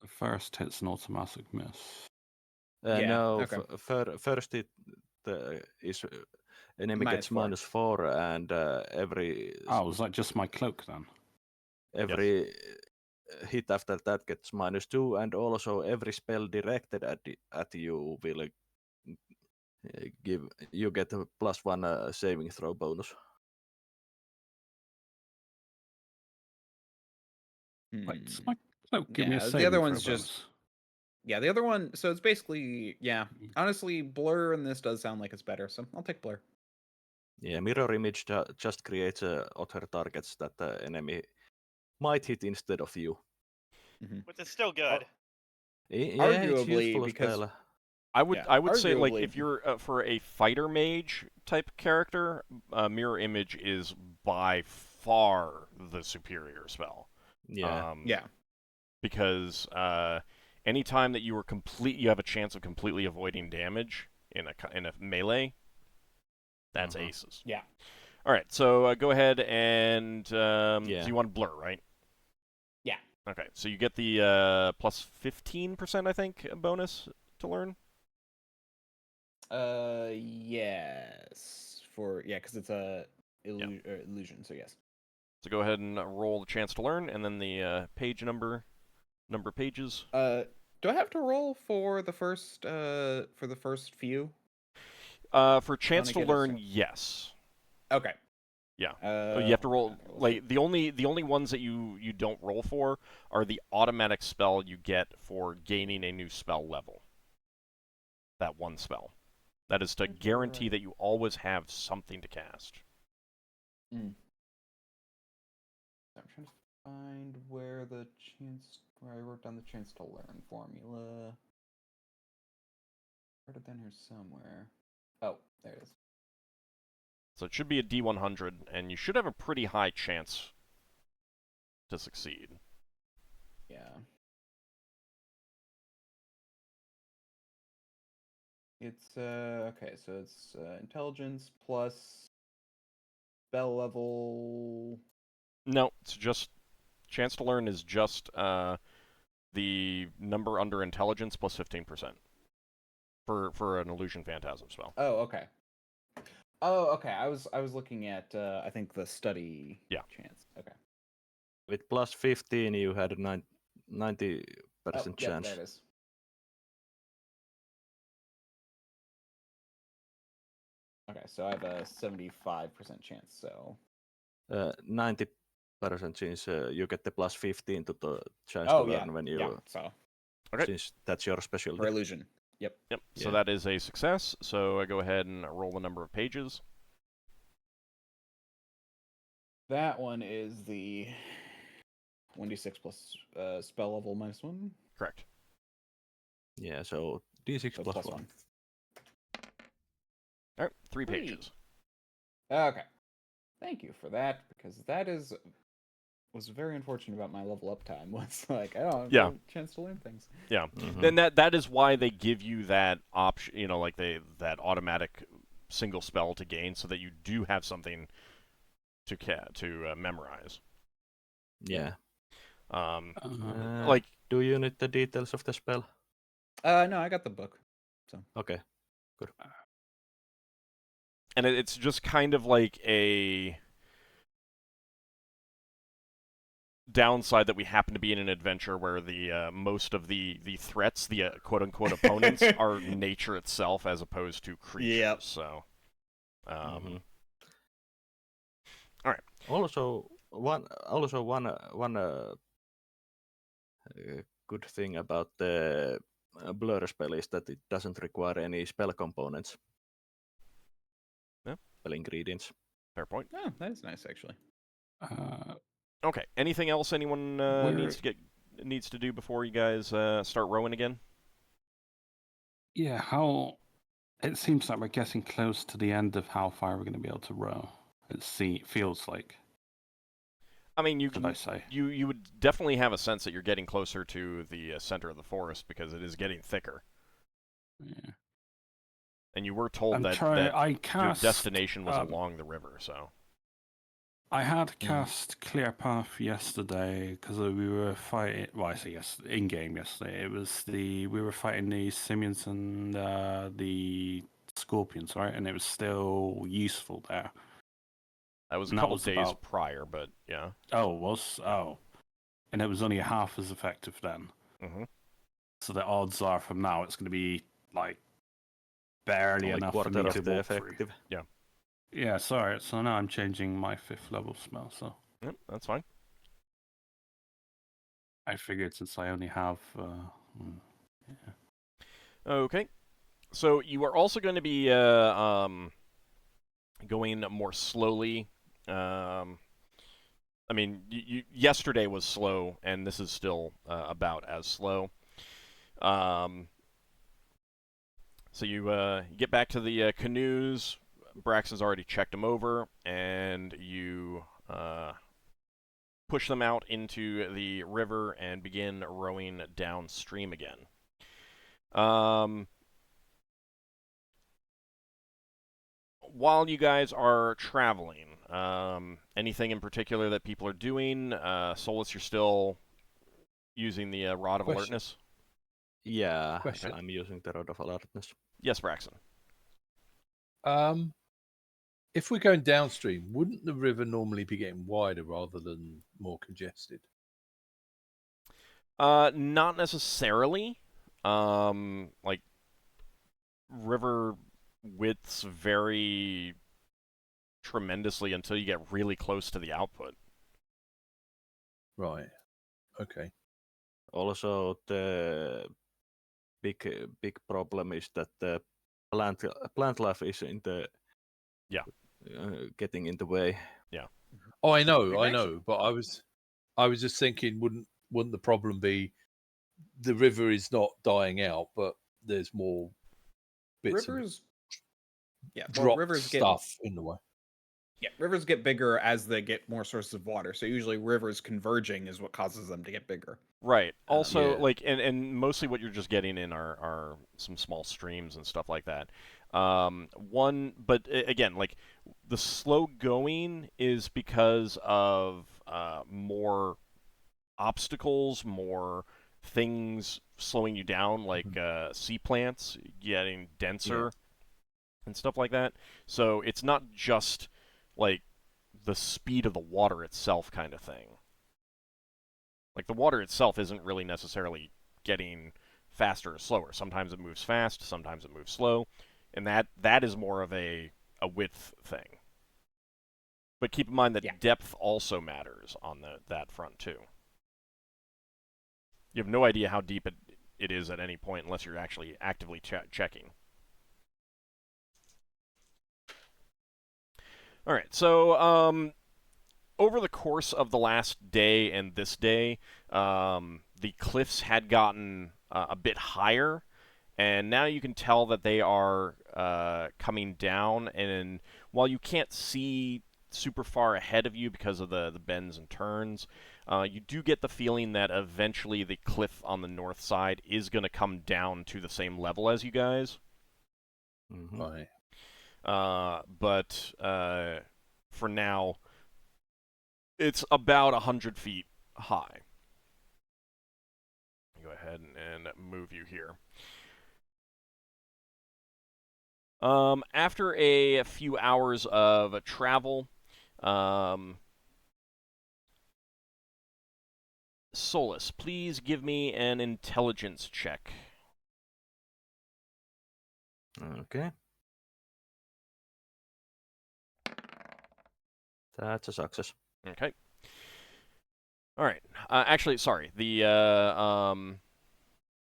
The first hit's an automatic miss. No, okay. first it is enemy gets -4, and every Oh, was that just my cloak then? every hit after that gets -2, and also every spell directed at you will you get a +1 saving throw bonus. Wait, does my cloak give me a Yeah, saving the other throw one's just bonus? yeah. The other one, so it's basically Honestly, blur in this does sound like it's better, so I'll take blur. Yeah, mirror image just creates other targets that the enemy might hit instead of you. Mm-hmm. Which is still good. Yeah, it's Arguably, useful because spell. I would say, like, arguably- if you're for a fighter mage type character, mirror image is by far the superior spell. Yeah. Because anytime that you have a chance of completely avoiding damage in a melee, that's aces. Yeah. All right, so go ahead and so Yeah. you want blur, right? Yeah. Okay, so you get the plus 15%, I think, bonus to learn. Yes. Because it's a illusion. So yes. So go ahead and roll the chance to learn, and then the page number of pages. Do I have to roll for the first few? For chance to get learn, yes. Okay. Yeah. You have to roll like the only ones that you don't roll for are the automatic spell you get for gaining a new spell level. That one spell. That is to guarantee that you always have something to cast. I'm trying to find where I wrote down the chance to learn formula. I wrote it down here somewhere. Oh, there it is. So it should be a D100, and you should have a pretty high chance to succeed. Yeah. It's okay, so it's intelligence plus spell level. No, it's just chance to learn is just the number under intelligence plus 15% for an illusion phantasm spell. Oh, okay. Oh, okay. I was looking at I think the study chance. Okay. With plus 15, you had a 90% chance. There it is. so I have a 75% chance. So 90% chance you get the plus 15 to the chance oh to yeah, learn when you yeah. So Okay. since that's your for specialty. illusion. Yep. Yep. So Yeah. that is a success. So I go ahead and roll the number of pages. That one is the 1d6 plus spell level -1. Correct. Yeah, so d6 So plus plus 1. one. All right, 3 Three. pages. Okay. Thank you for that, because that was very unfortunate about my level up time. Was like I don't have Yeah. a chance to learn things. Yeah. Mhm. Then that is why they give you that option, like that automatic single spell to gain, so that you do have something to memorize. Yeah. Like, do you need the details of the spell? No, I got the book. Okay. and it's just kind of like a downside that we happen to be in an adventure where the most of the threats, the quote unquote opponents, are nature itself as opposed to creatures. Yep. So, Mhm. all right. Also, one good thing about the blur spell is that it doesn't require any spell components. Yeah. Spell ingredients. Fair point. Oh, that is nice actually. Okay. Anything else anyone Where- needs to do before you guys start rowing again? Yeah, how it seems like we're getting close to the end of how far we're going to be able to row. It feels like. I mean, Should I say? you would definitely have a sense that you're getting closer to the center of the forest because it is getting thicker. Yeah. And you were told that your destination was along the river, so. I had cast Clear Path yesterday because we were fighting. Well, I say yes, in game yesterday. It was we were fighting the simians and the scorpions, right? And it was still useful there. That was a And that couple was days about- prior, but yeah. And it was only half as effective then. Mm-hmm. So the odds are from now it's going to be like barely Only enough for quarter me of to the walk through. effective. Yeah, sorry. So now I'm changing my 5th level spell. So Yep, that's fine. I figured since I only have. Yeah. Okay. So you are also going to be going more slowly. I mean, yesterday was slow, and this is still about as slow. So you get back to the canoes. Braxon's already checked them over, and you push them out into the river and begin rowing downstream again. While you guys are traveling, anything in particular that people are doing? Solas, you're still using the Rod of Question. Alertness? Yeah, Question. I'm using the Rod of Alertness. Yes, Braxon. If we're going downstream, wouldn't the river normally be getting wider rather than more congested? Not necessarily. Like, river widths vary tremendously until you get really close to the output. Right. Okay. Also, the big problem is that the plant life is in the getting in the way. Oh, I know, Actually- but I was just thinking, wouldn't the problem be the river is not dying out, but there's more bits Rivers. Yeah, of well, drop rivers stuff in the way. rivers get bigger as they get more sources of water. So usually rivers converging is what causes them to get bigger. Right. Also, Yeah. like, and mostly what you're just getting in are some small streams and stuff like that. Again, like, the slow going is because of more obstacles, more things slowing you down, like sea plants getting denser and stuff like that. So it's not just like the speed of the water itself kind of thing. Like, the water itself isn't really necessarily getting faster or slower. Sometimes it moves fast, sometimes it moves slow, and that is more of a a width thing. But keep in mind that Yeah. depth also matters on that front too. You have no idea how deep it is at any point unless you're actually actively checking. All right, so over the course of the last day and this day, the cliffs had gotten a bit higher, and now you can tell that they are coming down. And while you can't see super far ahead of you because of the bends and turns, you do get the feeling that eventually the cliff on the north side is going to come down to the same level as you guys. Mhm. Right. But for now, it's about 100 feet high. Go ahead and move you here. After a few hours of travel, Solas, please give me an intelligence check. Okay. That's a success. Okay. All right. Actually, sorry. The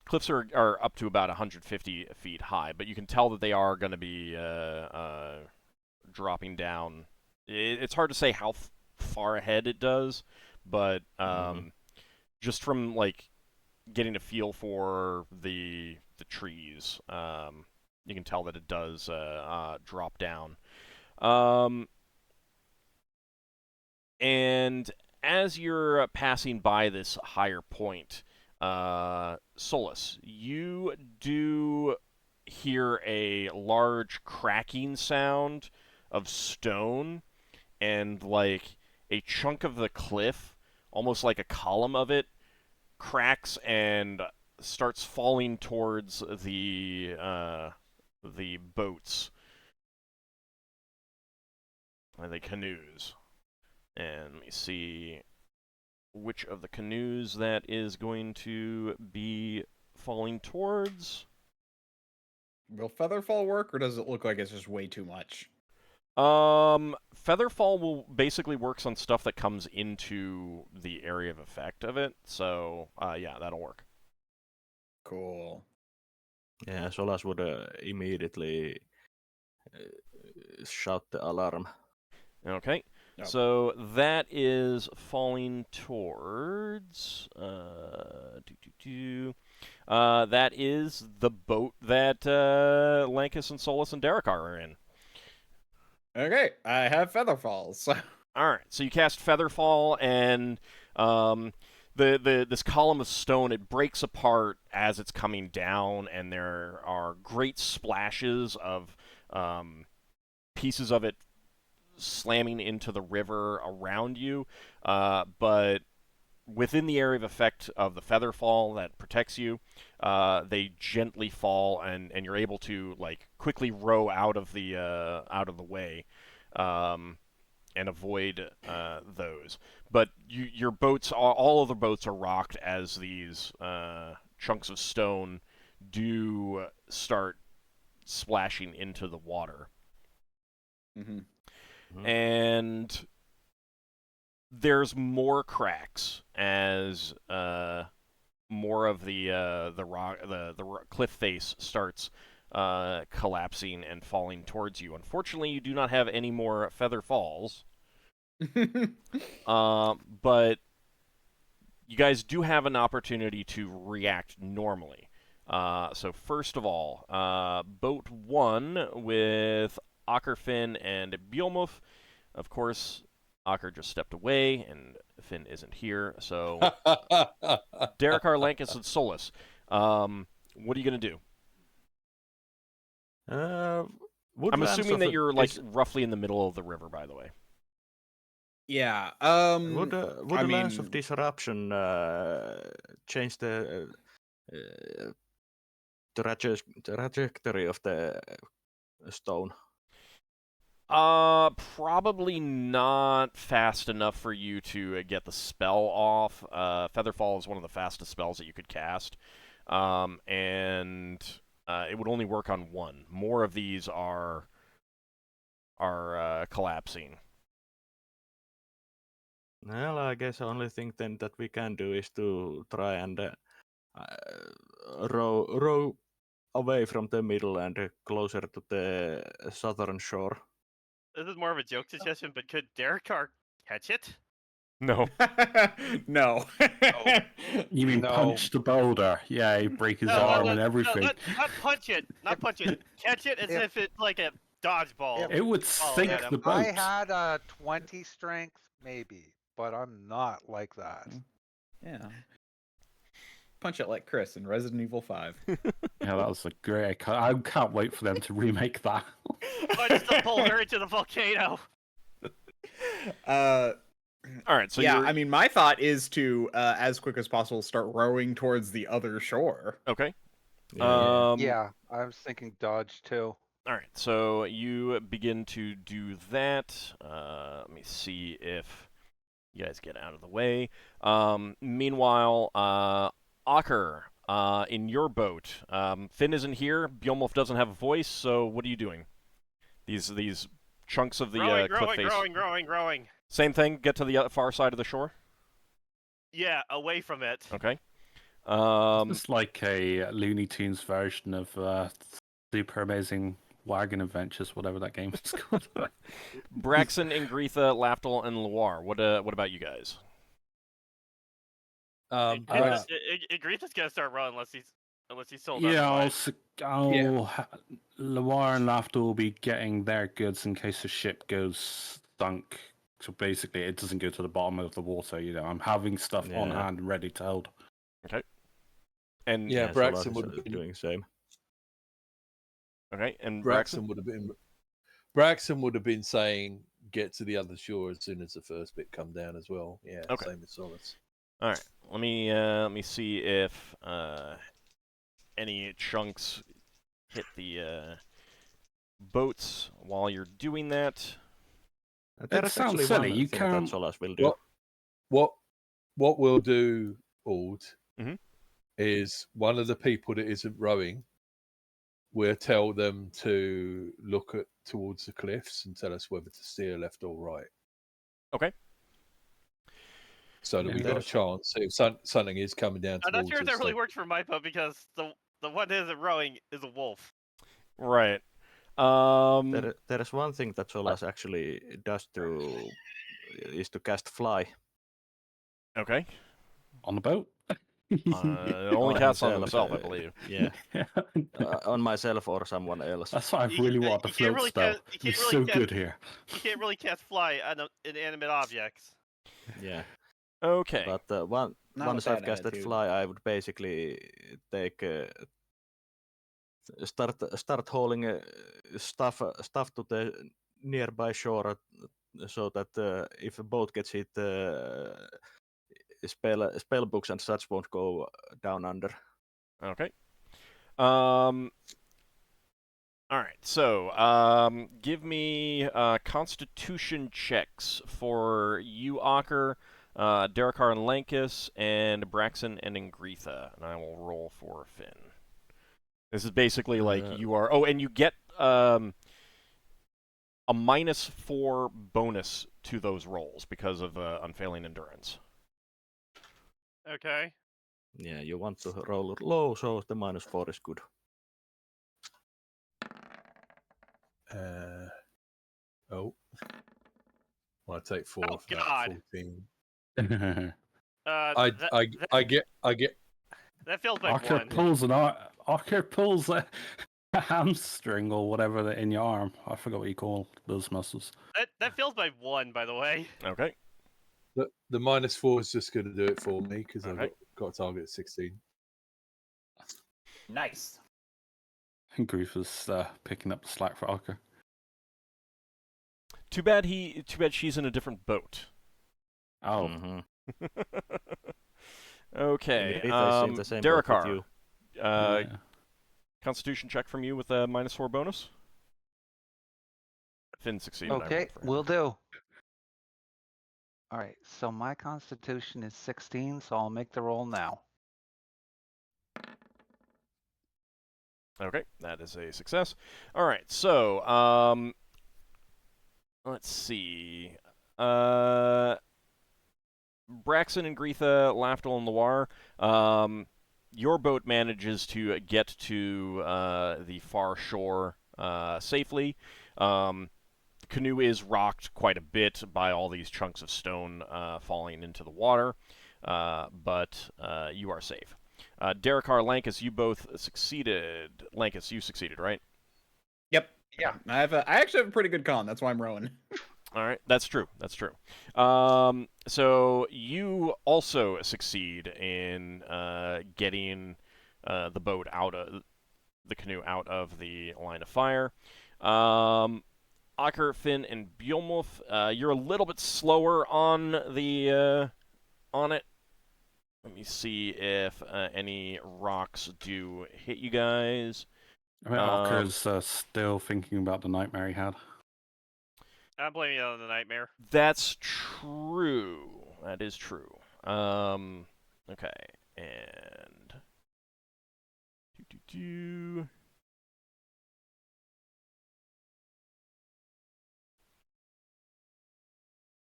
cliffs are up to about 150 feet high, but you can tell that they are going to be dropping down. It's hard to say how far ahead it does, but just from like getting a feel for the trees, you can tell that it does drop down. And as you're passing by this higher point, Solas, you do hear a large cracking sound of stone, and like a chunk of the cliff, almost like a column of it, cracks and starts falling towards the boats, the canoes. And let me see which of the canoes that is going to be falling towards. Will Featherfall work, or does it look like it's just way too much? Featherfall will basically works on stuff that comes into the area of effect of it. So, yeah, that'll work. Cool. Yeah, Solas would immediately shout the alarm. Okay. Yep. So that is falling towards. That is the boat that Lankas and Solas and Darrakar are in. Okay, I have Featherfall, so... All right, so you cast Featherfall, and this column of stone, it breaks apart as it's coming down, and there are great splashes of pieces of it slamming into the river around you, but within the area of effect of the Featherfall that protects you, they gently fall, and you're able to like quickly row out of the way. And avoid those. But your boats, all of the boats are rocked as these chunks of stone do start splashing into the water. Mm-hmm. And there's more cracks as more of the cliff face starts collapsing and falling towards you. Unfortunately, you do not have any more feather falls. But you guys do have an opportunity to react normally. So first of all, Boat 1 with Ockar, Finn, and Bjolmuf. Of course, Ockar just stepped away, and Finn isn't here. So Darrakar, Lankas, and Solas. What are you going to do? I'm assuming that you're like roughly in the middle of the river, by the way. Yeah. Would the Lance of Disruption change the trajectory of the stone? Probably not fast enough for you to get the spell off. Featherfall is one of the fastest spells that you could cast, and it would only work on one. More of these are collapsing. Well, I guess the only thing then that we can do is to try and row away from the middle and closer to the southern shore. This is more of a joke suggestion, but could Darrakar catch it? No. No. You mean No. punch the boulder? Yeah, he break his No, arm no, and no, everything. not punch it. Not punch it. Catch it as If- if it's like a dodgeball. It would Oh, sink yeah, the boat. I had a 20 strength, maybe, but I'm not like that. Yeah. Punch it like Chris in Resident Evil 5. Yeah, that was a great. I can't wait for them to remake that. Punch the boulder into the volcano. All right, so yeah, you're I mean, my thought is to, as quick as possible, start rowing towards the other shore. okay. Yeah. Yeah, I was thinking dodge too. All right, so you begin to do that. Let me see if you guys get out of the way. Meanwhile, Ockar, in your boat, Finn isn't here. Bjornwolf doesn't have a voice, so what are you doing? These chunks of the cliff face. Growing. Same thing. Get to the far side of the shore. Yeah, away from it. Okay. It's like a Looney Tunes version of Super Amazing Wagon Adventures, whatever that game is called. Braxon, Ingritha, Lafdul, and Loire. What about you guys? Igritha's gonna start rowing unless he's sold. Yeah, otherwise. Loire and Lafdul will be getting their goods in case the ship goes sunk. So basically, it doesn't go to the bottom of the water. You know, I'm having stuff on Yeah. hand ready to hold. Okay. And Yeah, Solas Braxon is would have been doing the same. okay, and Braxon would have been saying get to the other shore as soon as the first bit come down as well. Yeah, Okay. same as Solas. All right. Let me see if any chunks hit the boats while you're doing that. There is sounds actually silly, one you thing can't- that Solas will do. What we'll do, Ald, Mhm. is one of the people that isn't rowing, we'll tell them to look towards the cliffs and tell us whether to steer left or right. Okay. So that Yeah, we got a there's- chance if something is coming down I'm towards not sure if us. that really works for my boat because the one that isn't rowing is a wolf. Right. There is one thing that Solas actually does is to cast fly. Okay. On the boat? Only On casts on himself, himself, I believe. Yeah, on myself or someone else. That's why I You- really you want the can't float really spell. you can't It's really so cast- good here. You can't really cast fly on inanimate objects. Yeah, Okay. but Not once with I've that casted attitude. fly, I would basically take start hauling stuff to the nearby shore, so that if a boat gets hit, spell books and such won't go down under. Okay. All right. So, give me Constitution checks for you, Ockar, Darrakar and Lankas, and Braxon and Ingritha, and I will roll for Finn. This is basically like you are. Oh, and you get a -4 bonus to those rolls because of unfailing endurance. Okay. Yeah, you want to roll low, so the -4 is good. I take 4 Oh, for that, God. 14. That I get fails by Ockar one. pulls a hamstring or whatever in your arm. I forgot what you call those muscles. That fails by one, by the way. Okay. the -4 is just going to do it for me because Okay. I've got a target at 16. Nice. And Grief is picking up the slack for Ockar. Too bad she's in a different boat. Oh, Mhm. Okay. Ingrid, I see the same boat with Darrakar, you. yeah. Constitution check from you with a -4 bonus. Finn succeeded. I Okay, rolled for him. will do. All right, so my constitution is 16, so I'll make the roll now. Okay, that is a success. All right, so let's see. Braxon and Gretha, Lafdul and Loire. Your boat manages to get to the far shore safely. The canoe is rocked quite a bit by all these chunks of stone falling into the water, but you are safe. Darrakar, Lankas, you both succeeded. Lankas, you succeeded, right? Yep. Yeah. I actually have a pretty good con. That's why I'm rowing. All right, that's true. That's true. So you also succeed in getting the boat out of the canoe out of the line of fire. Ockar, Finn, and Bjolmuth, you're a little bit slower on the on it. Let me see if any rocks do hit you guys. I mean, Ocker's still thinking about the nightmare he had. I'm blaming it on the nightmare. That's true. That is true. Okay, and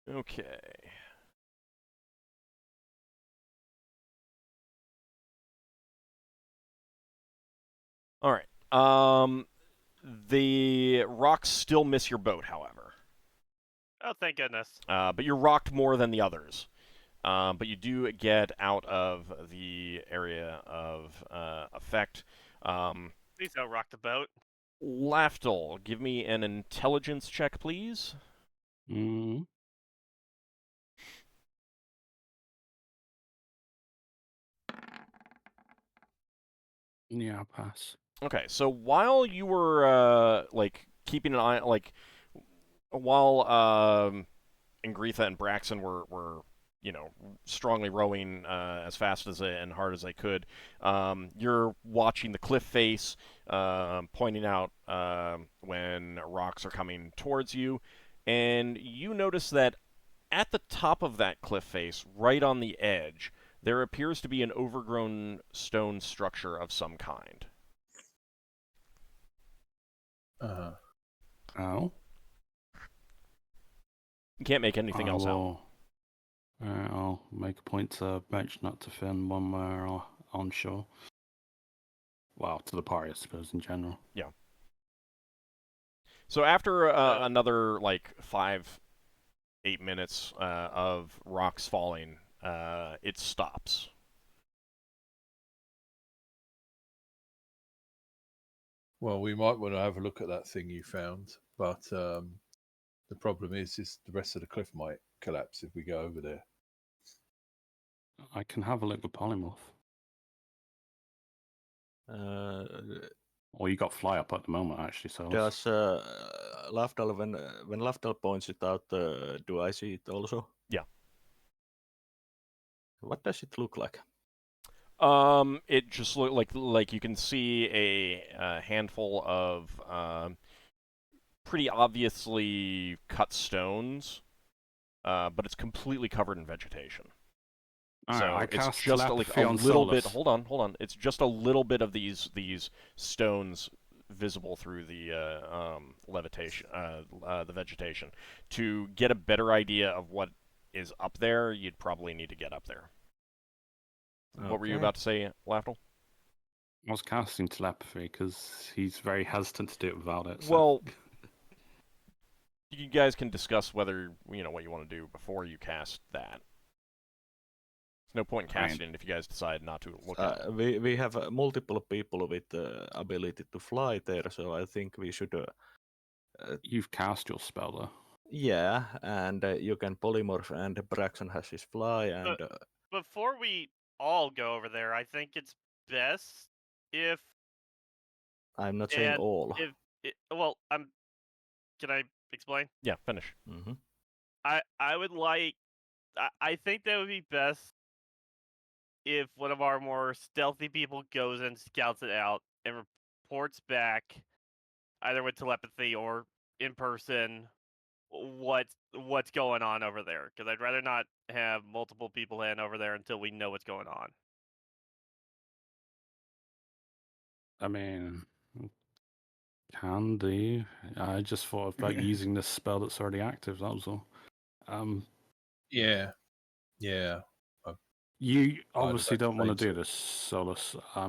Okay. All right. The rocks still miss your boat, however. Oh, thank goodness. But you're rocked more than the others. But you do get out of the area of effect. Please don't rock the boat. Lafdul, give me an intelligence check, please. Mm. Yeah, I'll pass. Okay, so while you were like keeping an eye, like while Ingretha and Braxon were strongly rowing as fast as and hard as they could, you're watching the cliff face, pointing out when rocks are coming towards you, and you notice that at the top of that cliff face, right on the edge, there appears to be an overgrown stone structure of some kind. Oh. You can't make anything else out. I'll make a point to mention that to Finn when we're on shore. Well, to the party, I suppose, in general. Yeah. So after another, 5-8 minutes of rocks falling, it stops. Well, we might want to have a look at that thing you found, but the problem is the rest of the cliff might collapse if we go over there. I can have a look with polymorph. Or you got fly up at the moment, actually. So Does Lafdul, when Lafdul points it out, do I see it also? Yeah. What does it look like? It just look like you can see a handful of pretty obviously cut stones, but it's completely covered in vegetation. All So right, it's just like a little bit. Hold on. It's just a little bit of these stones visible through the levitation, the vegetation. To get a better idea of what is up there, you'd probably need to get up there. Okay. What were you about to say, Lafdul? I was casting telepathy because he's very hesitant to do it without it. So. Well, you guys can discuss whether what you want to do before you cast that. There's no point in casting it if you guys decide not to look at it. We have multiple people with the ability to fly there, so I think we should. You've cast your spell, though. Yeah, and you can polymorph, and Braxon has his fly, and before we all go over there, I think it's best if I'm not saying all. Can I explain? Yeah, finish. Mm-hmm. I would like. I think that would be best if one of our more stealthy people goes and scouts it out and reports back, either with telepathy or in person, what's going on over there. Because I'd rather not have multiple people heading over there until we know what's going on. I mean, Can do. I just thought about using this spell that's already active. That was all. Yeah. You I'd have obviously don't want to explained do this, Solus. I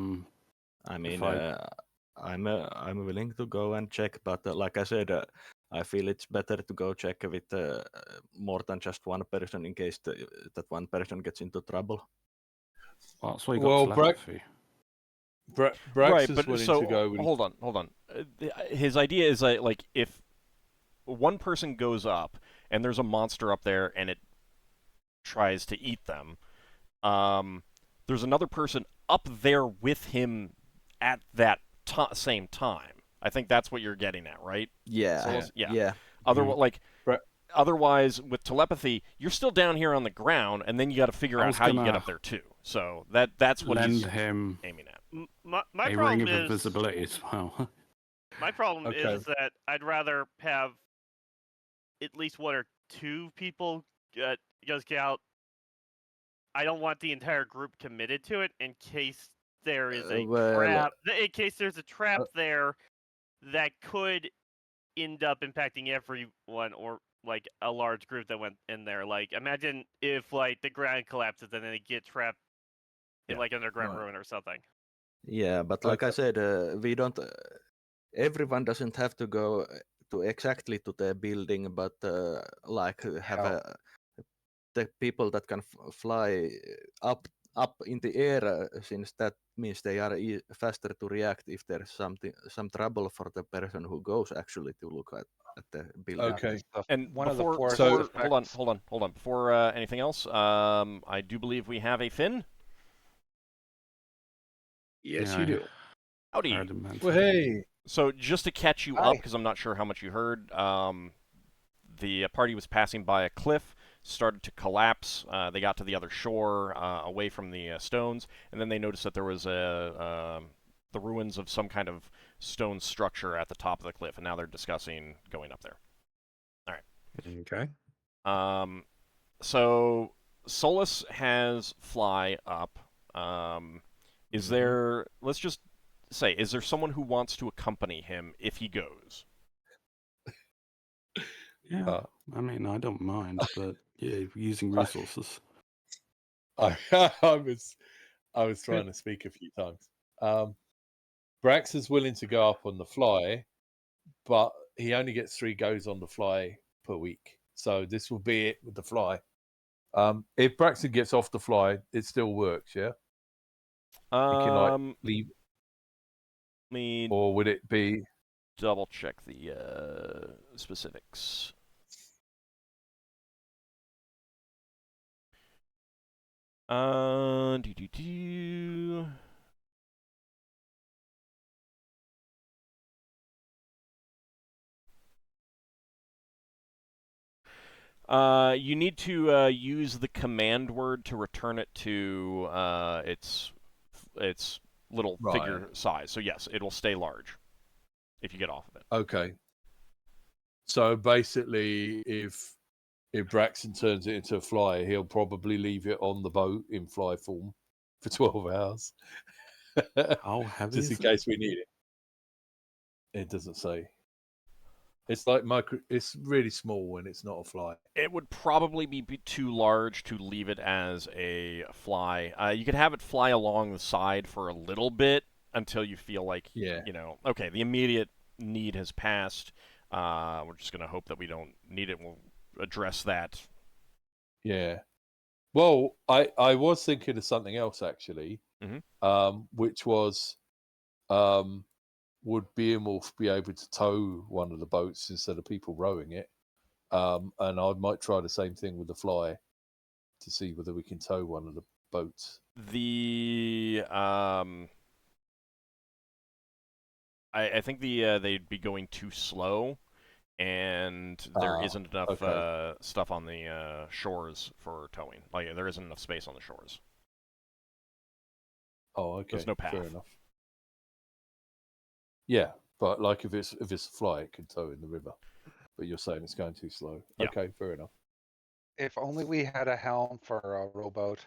mean, I- I'm willing to go and check, but like I said, I feel it's better to go check with more than just one person in case that one person gets into trouble. Well, that's why you Well, got telepathy. Right, Braxon's but willing so to go with. hold on. His idea is that like if one person goes up and there's a monster up there and it tries to eat them, there's another person up there with him at that same time. I think that's what you're getting at, right? Yeah, Yeah. Otherwise, with telepathy, you're still down here on the ground, and then you got to figure out how you get up there too. So that's what lend he's him aiming at. My a problem ring of is invisibility as well. my problem Okay. is that I'd rather have at least one or two people go scout. I don't want the entire group committed to it in case there is a trap. In case there's a trap there that could end up impacting everyone, or like a large group that went in there. Like imagine if like the ground collapses and then they get trapped in like underground ruin or something. Yeah, but like I said, we don't. Everyone doesn't have to go to exactly to the building, but like have the people that can fly up in the air, since that means they are faster to react if there's some trouble for the person who goes actually to look at the building. Okay. And one of the before, force hold on. Before anything else, I do believe we have a Finn. Yes, Yeah, you do. Howdy. Well, hey. So just to catch you Hi. up, because I'm not sure how much you heard, the party was passing by a cliff, started to collapse. They got to the other shore, away from the stones, and then they noticed that there was the ruins of some kind of stone structure at the top of the cliff, and now they're discussing going up there. All right. Okay. So Solas has fly up. Is there? Let's just say, is there someone who wants to accompany him if he goes? Yeah, I mean, I don't mind, but yeah, using resources. I was trying to speak a few times. Brax is willing to go up on the fly, but he only gets 3 goes on the fly per week. So this will be it with the fly. If Braxton gets off the fly, it still works, yeah? He can like leave, or would it be? Double check the specifics. You need to use the command word to return it to its little figure size. So yes, it'll stay large if you get off of it. Okay. So basically, if Braxton turns it into a fly, he'll probably leave it on the boat in fly form for 12 hours. How heavy Just in is case we need it. It doesn't say. It's like it's really small when it's not a fly. It would probably be too large to leave it as a fly. You could have it fly along the side for a little bit until you feel like, okay, the immediate need has passed. We're just going to hope that we don't need it. We'll address that. Yeah. Well, I was thinking of something else, actually, which was... would Beowulf be able to tow one of the boats instead of people rowing it? And I might try the same thing with the fly to see whether we can tow one of the boats. I think they'd be going too slow, and there isn't enough stuff on the shores for towing. Like there isn't enough space on the shores. Oh, okay. There's no path. Fair enough. Yeah, but like if it's a fly, it can tow in the river. But you're saying it's going too slow. Yeah. Okay, fair enough. If only we had a helm for a rowboat.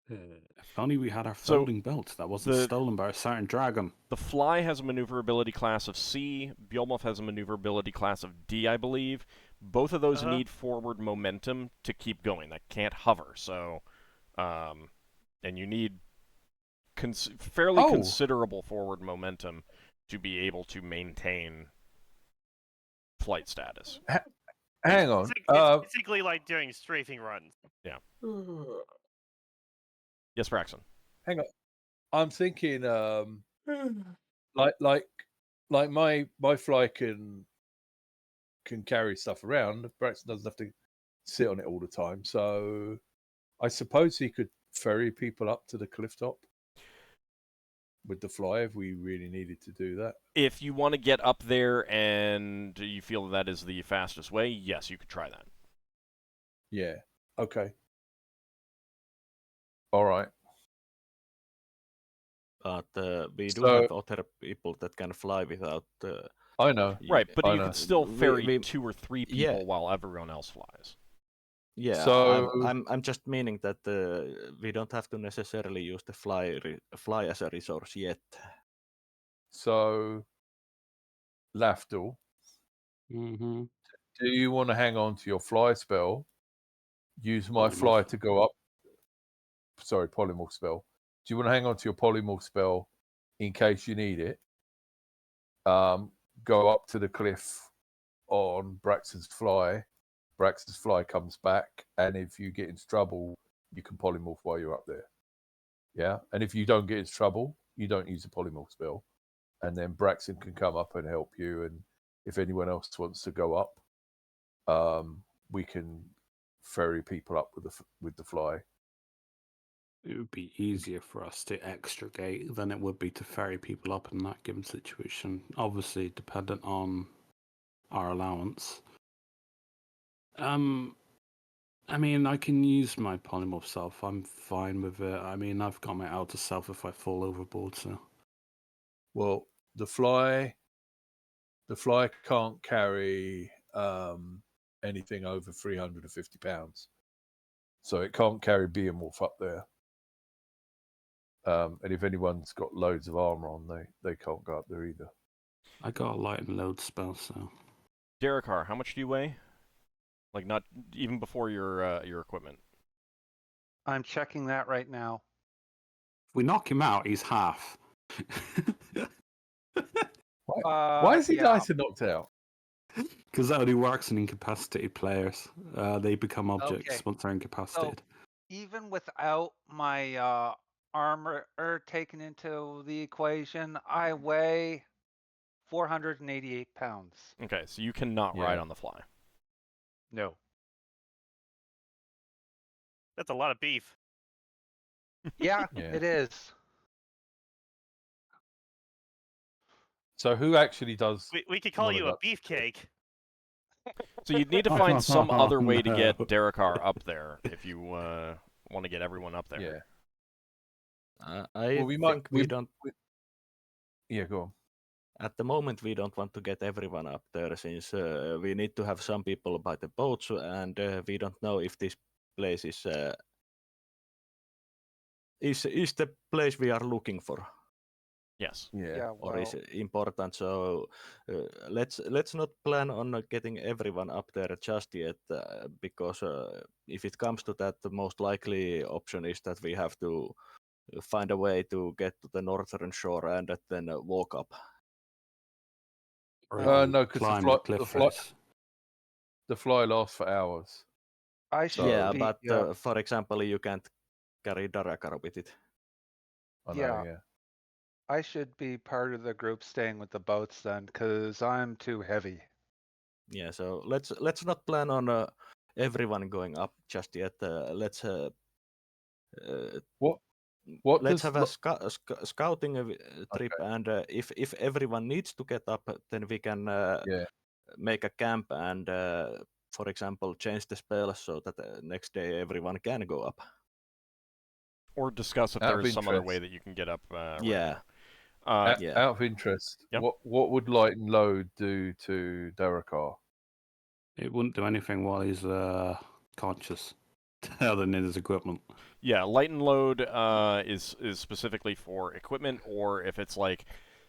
If only we had our So, folding belt that wasn't the- stolen by a certain dragon. The Fly has a maneuverability class of C. Beowulf has a maneuverability class of D, I believe. Both of those need forward momentum to keep going. That can't hover. So, and you need fairly considerable forward momentum to be able to maintain flight status. Hang on. It's basically like doing strafing runs. Yeah. Yes, Braxon. Hang on. I'm thinking, like my fly can carry stuff around. Braxton doesn't have to sit on it all the time. So I suppose he could ferry people up to the cliff top with the fly if we really needed to do that. If you want to get up there and you feel that is the fastest way, yes, you could try that. Yeah. Okay. All right. But we do So- have other people that can fly without. I know. Right, but I you know. could still ferry We- 2 or 3 people Yeah. while everyone else flies. Yeah, So- I'm just meaning that we don't have to necessarily use the fly as a resource yet. So, Lafdul, Mm-hmm. do you want to hang on to your fly spell? Use my Polymorph. fly to go up. Sorry, polymorph spell. Do you want to hang on to your polymorph spell in case you need it? Go up to the cliff on Braxton's fly. Braxton's fly comes back, and if you get into trouble, you can polymorph while you're up there. Yeah, and if you don't get into trouble, you don't use a polymorph spell, and then Braxton can come up and help you. And if anyone else wants to go up, we can ferry people up with the fly. It would be easier for us to extricate than it would be to ferry people up in that given situation. Obviously, dependent on our allowance. I mean, I can use my polymorph self. I'm fine with it. I mean, I've got my outer self if I fall overboard, so. Well, the fly can't carry anything over 350 pounds, so it can't carry Beowulf up there. And if anyone's got loads of armor on, they can't go up there either. I got a light and load spell, so. Darrakar, how much do you weigh? Like, not even before your equipment. I'm checking that right now. If we knock him out, he's half. Why is he nice and knocked out? Because that only works on incapacitated players. They become objects Okay. once they're incapacitated. Even without my armor taken into the equation, I weigh 488 pounds. Okay, so you cannot ride on the fly. No. That's a lot of beef. Yeah, Yeah. it is. So who actually does? We could call one you of a beefcake. So you'd need to find some other way to get No. Darrakar up there if you want to get everyone up there. Yeah. I Well, we might- think we we- don't. Yeah, go on. At the moment, we don't want to get everyone up there since we need to have some people by the boats, and we don't know if this place is the place we are looking for, Yes. Yeah. or is important. So let's not plan on getting everyone up there just yet, because if it comes to that, the most likely option is that we have to find a way to get to the northern shore and then walk up. Or Uh, even no, 'cause climb the the cliff face. The fly lasts for hours. I should Yeah, be, but for example, you can't carry Darrakar with it. I know, Yeah. yeah. I should be part of the group staying with the boats then, because I'm too heavy. Yeah, so let's not plan on everyone going up just yet. Let's What let's does have a scouting trip, and if everyone needs to get up, then we can make a camp and, for example, change the spell so that next day everyone can go up. Or discuss if Out of there's some other way interest. that you can get up. Right Yeah. now. Yeah. Out of interest, Yep. what would light and load do to Darrakar? It wouldn't do anything while he's conscious, other than his equipment. Yeah, light and load is specifically for equipment, or if it's like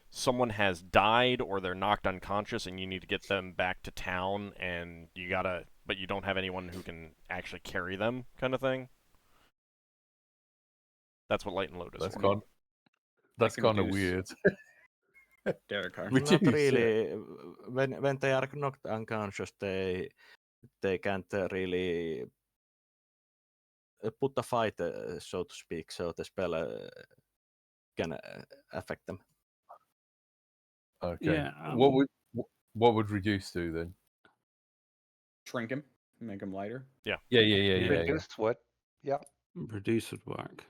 someone has died or they're knocked unconscious and you need to get them back to town and but you don't have anyone who can actually carry them, kind of thing. That's what light and load is That's for. kind of reduce. weird. Darrakar. Which Not is, really. When they are knocked unconscious, they can't really put a fight, so to speak. So the spell can affect them. Okay. Yeah. What would reduce do then? Shrink him, make him lighter. Yeah. Reduce what? Yeah. Reduce would work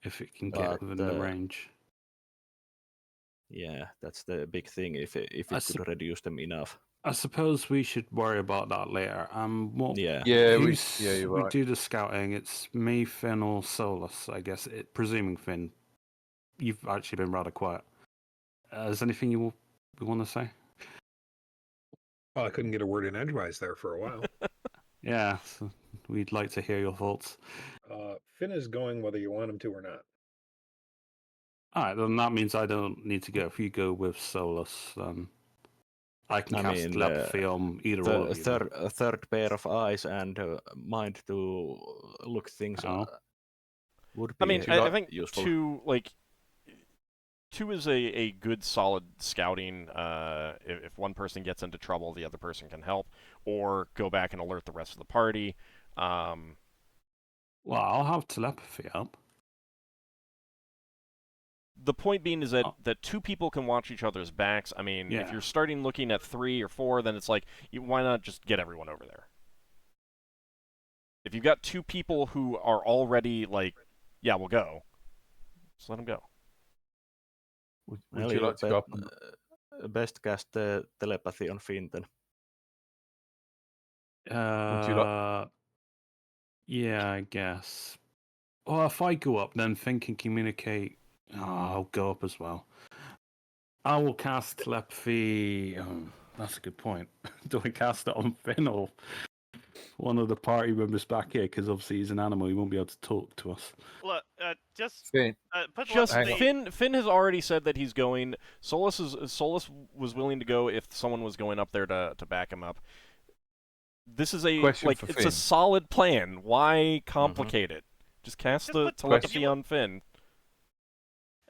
if it can But, get within the range. Yeah, that's the big thing. If it could reduce them enough. I suppose we should worry about that later. Yeah. Yeah, we you're right. do the scouting. It's me, Finn, or Solas, I guess. Presuming Finn, you've actually been rather quiet. Is there anything you want to say? Well, I couldn't get a word in edgewise there for a while. Yeah, so we'd like to hear your thoughts. Finn is going whether you want him to or not. All right, then that means I don't need to go. If you go with Solas, I can cast telepathy on either one of you. A third pair of eyes and mind to look things would be. I mean, I think useful. two is a good solid scouting. If one person gets into trouble, the other person can help, or go back and alert the rest of the party. Well, I'll have telepathy up. The point being is that two people can watch each other's backs. I mean, if you're starting looking at 3 or 4, then it's like, why not just get everyone over there? If you've got two people who are already like, yeah, we'll go, just let them go. Would you like to go up? Best cast telepathy on Finn then. Would you like? Yeah, I guess. Well, if I go up, then Finn can communicate. I'll go up as well. I will cast telepathy. That's a good point. Do I cast it on Finn or one of the party members back here? Because obviously he's an animal. He won't be able to talk to us. Look, just Finn. put Just telepathy. Finn has already said that he's going. Solas was willing to go if someone was going up there to back him up. This is it's Finn. a solid plan. Why complicate it? Just cast the put telepathy on Finn.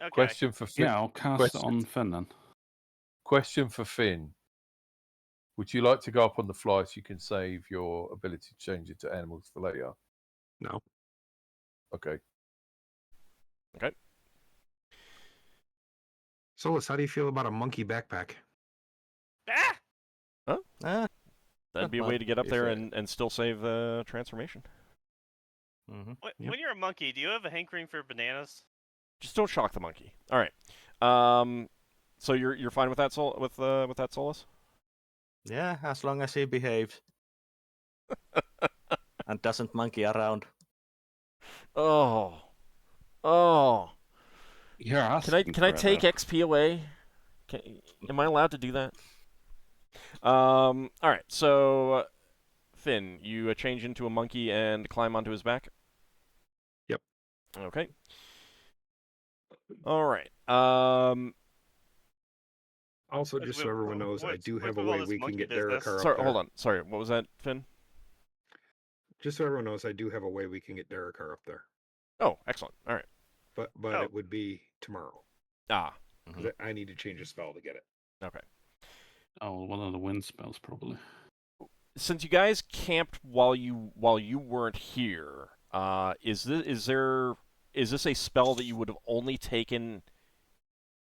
Okay. Question for Finn. Yeah, I'll cast it on Finn then. Question for Finn. Would you like to go up on the fly so you can save your ability to change it to animals for later? No. Okay. Okay. Solas, how do you feel about a monkey backpack? Ah! That'd be a way to get up there and still save the transformation. Mm-hmm. When you're a monkey, do you have a hankering for bananas? Just don't shock the monkey. All right. So you're fine with that with that Solas? Yeah, as long as he behaves and doesn't monkey around. Oh. You're Can I take XP away? Am I allowed to do that? All right. So Finn, you change into a monkey and climb onto his back. Yep. Okay. All right. Also, just so everyone knows, I do have a with all way this we can monkey get business. Darrakar up Sorry, there. hold on. Sorry, what was that, Finn? Just so everyone knows, I do have a way we can get Darrakar up there. Oh, excellent. All right. But it would be tomorrow. Ah. 'Cause I need to change a spell to get it. Okay. Oh, one of the wind spells probably. Since you guys camped while you weren't here, is this a spell that you would have only taken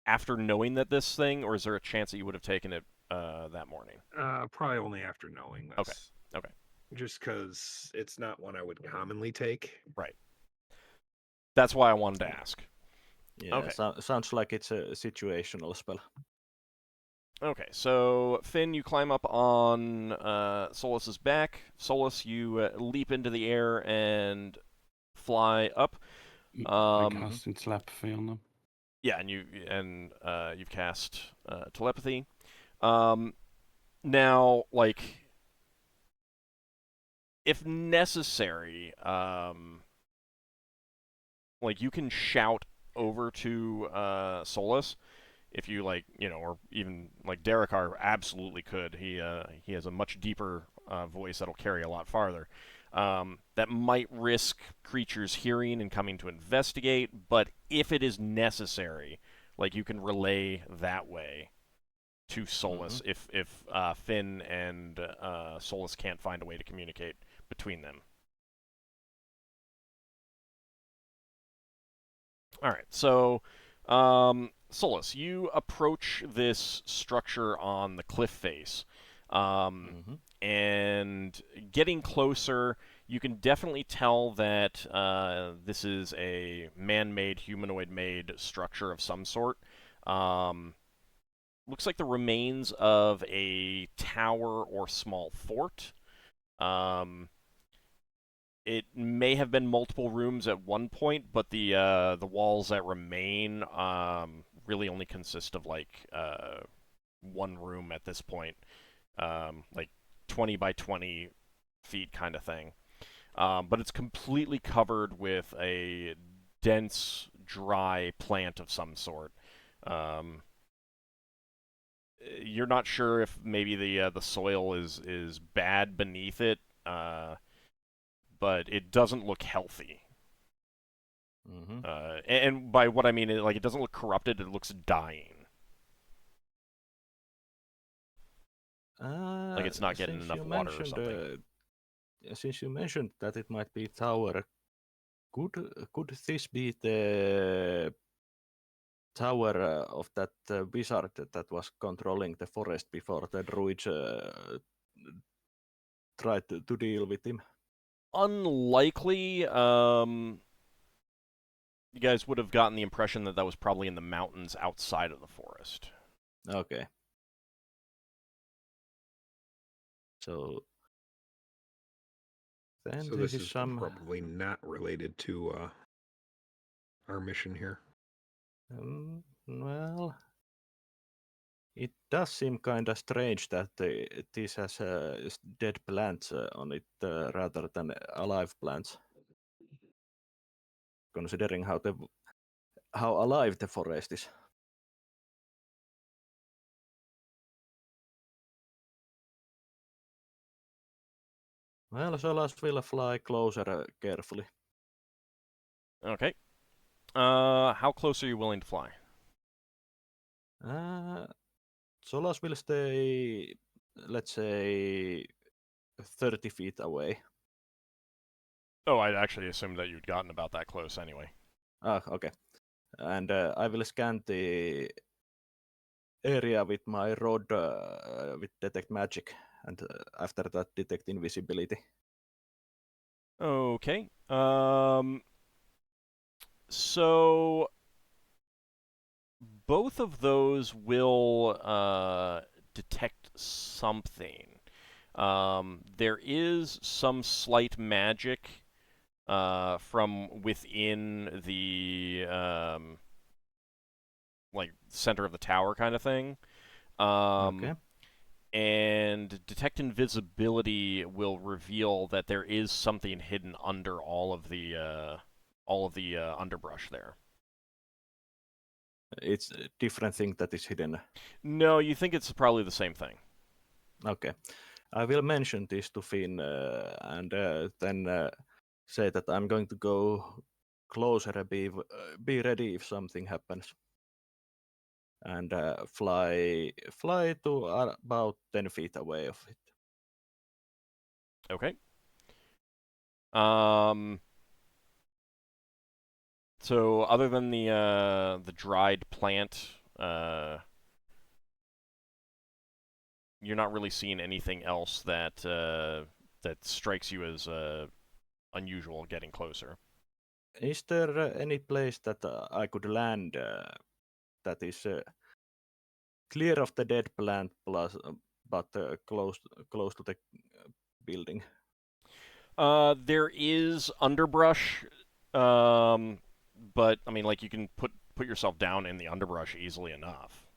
after knowing that this thing, or is there a chance that you would have taken it that morning? Probably only after knowing this. Okay. Just because it's not one I would commonly take. Right. That's why I wanted to ask. Yeah, Okay. Sounds like it's a situational spell. Okay, so Finn, you climb up on Solas's back. Solas, you leap into the air and fly up. I'm casting telepathy on them. Yeah, and you've cast telepathy. Now, like, if necessary, like you can shout over to Solas if you like, or even like Darrakar absolutely could. He has a much deeper voice that'll carry a lot farther. That might risk creatures hearing and coming to investigate, but if it is necessary, like you can relay that way to Solas if Finn and Solas can't find a way to communicate between them. All right, so Solas, you approach this structure on the cliff face, and getting closer, you can definitely tell that this is a man-made, humanoid-made structure of some sort. Looks like the remains of a tower or small fort. It may have been multiple rooms at one point, but the walls that remain really only consist of like one room at this point, like 20 by 20 feet kind of thing. But it's completely covered with a dense, dry plant of some sort. You're not sure if maybe the soil is bad beneath it, but it doesn't look healthy. And by what I mean, it doesn't look corrupted; it looks dying. Like it's not getting enough water or something. Since you mentioned that it might be tower, could this be the tower of that wizard that was controlling the forest before the druids tried to deal with him? Unlikely. You guys would have gotten the impression that was probably in the mountains outside of the forest. Okay. So then So this is probably not related to our mission here. Well, it does seem kind of strange that this has dead plants on it rather than alive plants, considering how alive the forest is. Well, Solas will fly closer carefully. Okay. How close are you willing to fly? Solas will stay, let's say, 30 feet away. Oh, I'd actually assumed that you'd gotten about that close anyway. Okay. And I will scan the area with my rod with detect magic, and after that detect invisibility. Okay. So both of those will detect something. There is some slight magic from within the like center of the tower kind of thing. Okay. And detect invisibility will reveal that there is something hidden under all of the underbrush there. It's a different thing that is hidden. No, you think it's probably the same thing. Okay. I will mention this to Finn and then say that I'm going to go closer and be ready if something happens. And fly to about 10 feet away of it. Okay. So other than the dried plant, you're not really seeing anything else that that strikes you as unusual getting closer. Is there any place that I could land that is clear of the dead plant plus, but close to the building? There is underbrush, but I mean, like you can put yourself down in the underbrush easily enough.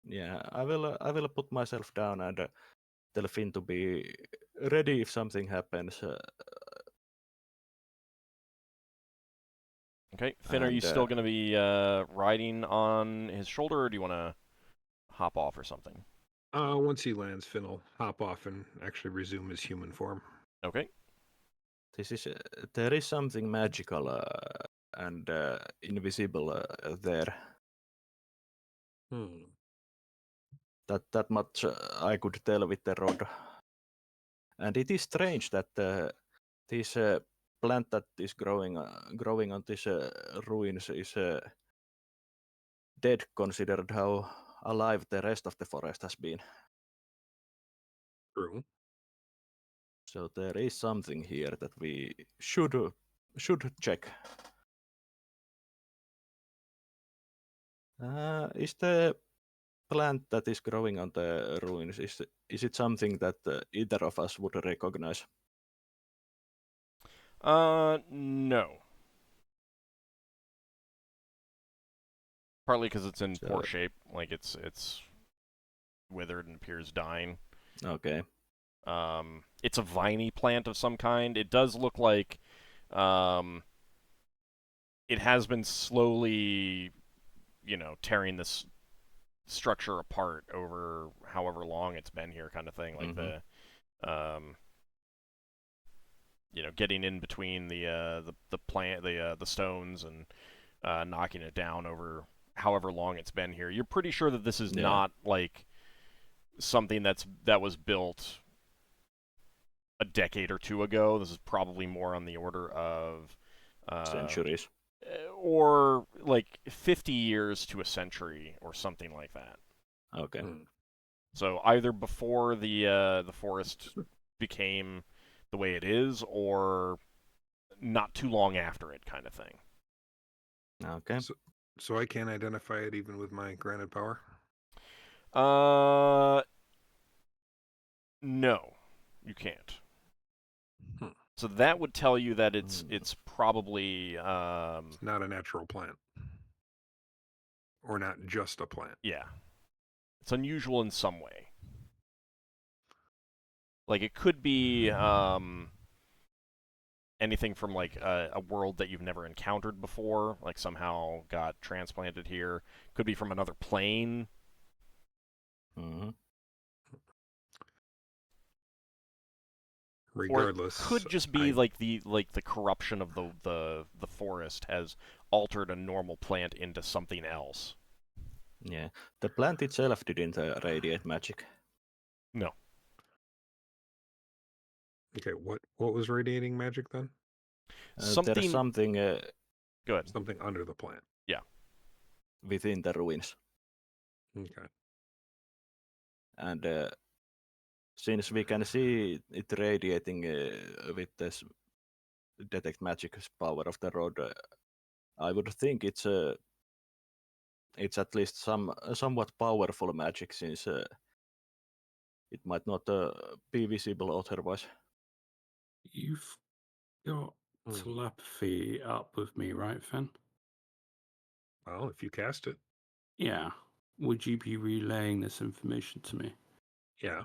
Yeah, I will put myself down and tell Finn to be ready if something happens. Okay, Finn, are you And, still going to be riding on his shoulder, or do you want to hop off or something? Once he lands, Finn will hop off and actually resume his human form. Okay. This is there is something magical and invisible there. That much I could tell with the rod. And it is strange that this plant that is growing on this ruins is dead, considered how alive the rest of the forest has been. True. So there is something here that we should check. Is the plant that is growing on the ruins, is it something that either of us would recognize? No. Partly because it's in poor shape, like it's withered and appears dying. Okay. It's a viney plant of some kind. It does look like it has been slowly, tearing this structure apart over however long it's been here, kind of thing. Like getting in between the plant, the stones, and knocking it down over however long it's been here. You're pretty sure that this is not like something that was built a decade or two ago. This is probably more on the order of centuries, or like 50 years to a century, or something like that. Okay. So either before the forest became the way it is, or not too long after it, kind of thing. Okay. So I can't identify it even with my granted power? No, you can't. So that would tell you that it's probably it's not a natural plant, or not just a plant. Yeah, it's unusual in some way. Like it could be anything from like a world that you've never encountered before, like somehow got transplanted here. Could be from another plane. Regardless, or it could just be like the corruption of the forest has altered a normal plant into something else. Yeah, the plant itself didn't radiate magic. No. Okay, what was radiating magic then? There's something. Go ahead. Something under the plant. Yeah. Within the ruins. Okay. And since we can see it radiating with this detect magic power of the rod, I would think it's at least somewhat powerful magic, since it might not be visible otherwise. You've got telepathy up with me, right, Finn? Well, if you cast it. Yeah. Would you be relaying this information to me? Yeah.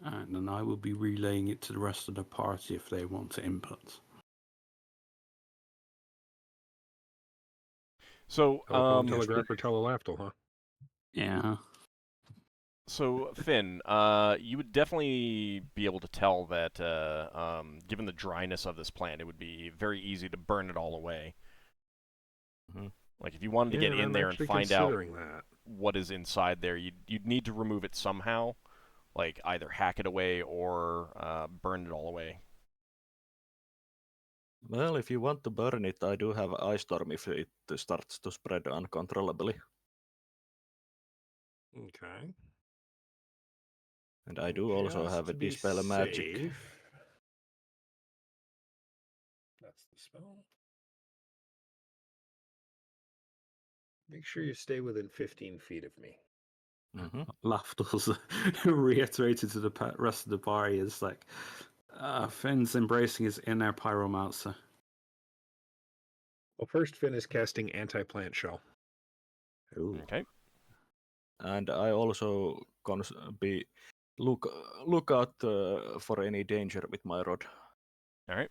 And then I will be relaying it to the rest of the party if they want to input. So, telegraph or Lafdul, huh? Yeah. So, Finn, you would definitely be able to tell that, given the dryness of this plant, it would be very easy to burn it all away. Like, if you wanted to get in there and find out what is inside there, you'd need to remove it somehow. Like, either hack it away or burn it all away. Well, if you want to burn it, I do have Ice Storm if it starts to spread uncontrollably. Okay. And I do also have a Dispel Magic. That's the spell. Make sure you stay within 15 feet of me. Lafdul's reiterated to the rest of the party is like, Finn's embracing his inner pyromancer. Well, first Finn is casting Anti-Plant Shell. Ooh. Okay. And I also look out for any danger with my rod. All right.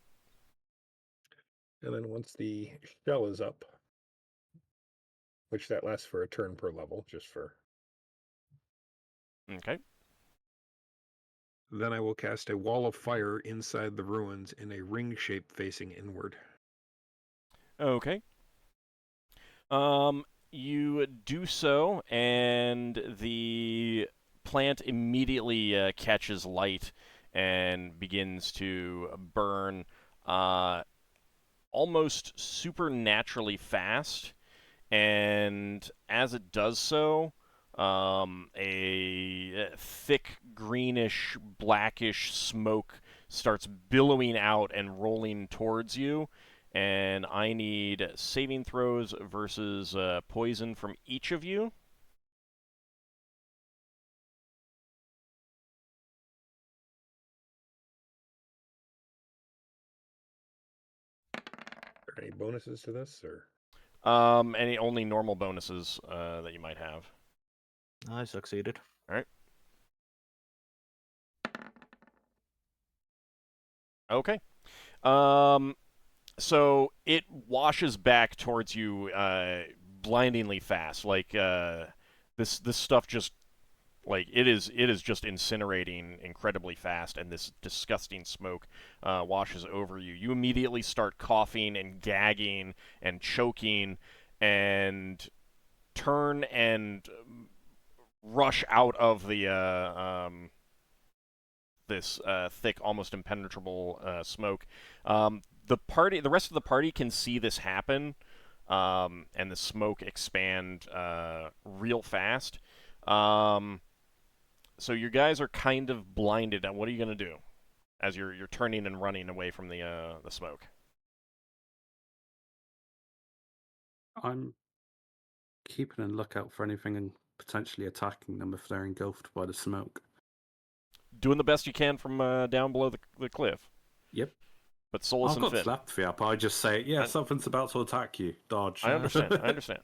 And then once the shell is up, which that lasts for a turn per level, just for... Okay. Then I will cast a wall of fire inside the ruins in a ring shape facing inward. Okay. You do so, and the plant immediately catches light and begins to burn almost supernaturally fast. And as it does so, a thick greenish, blackish smoke starts billowing out and rolling towards you. And I need saving throws versus poison from each of you. Are there any bonuses to this, or? Any only normal bonuses that you might have. I succeeded. All right. Okay. So it washes back towards you blindingly fast. Like this stuff just like it is just incinerating incredibly fast, and this disgusting smoke washes over you. You immediately start coughing and gagging and choking, and turn and rush out of the this thick, almost impenetrable smoke. The rest of the party can see this happen, and the smoke expand real fast. So you guys are kind of blinded. What are you gonna do as you're turning and running away from the smoke? I'm keeping a lookout for anything and potentially attacking them if they're engulfed by the smoke. Doing the best you can from down below the cliff. Yep. But Solas I've and got Finn. telepathy up. I just say, yeah, something's about to attack you. Dodge. I understand. I understand.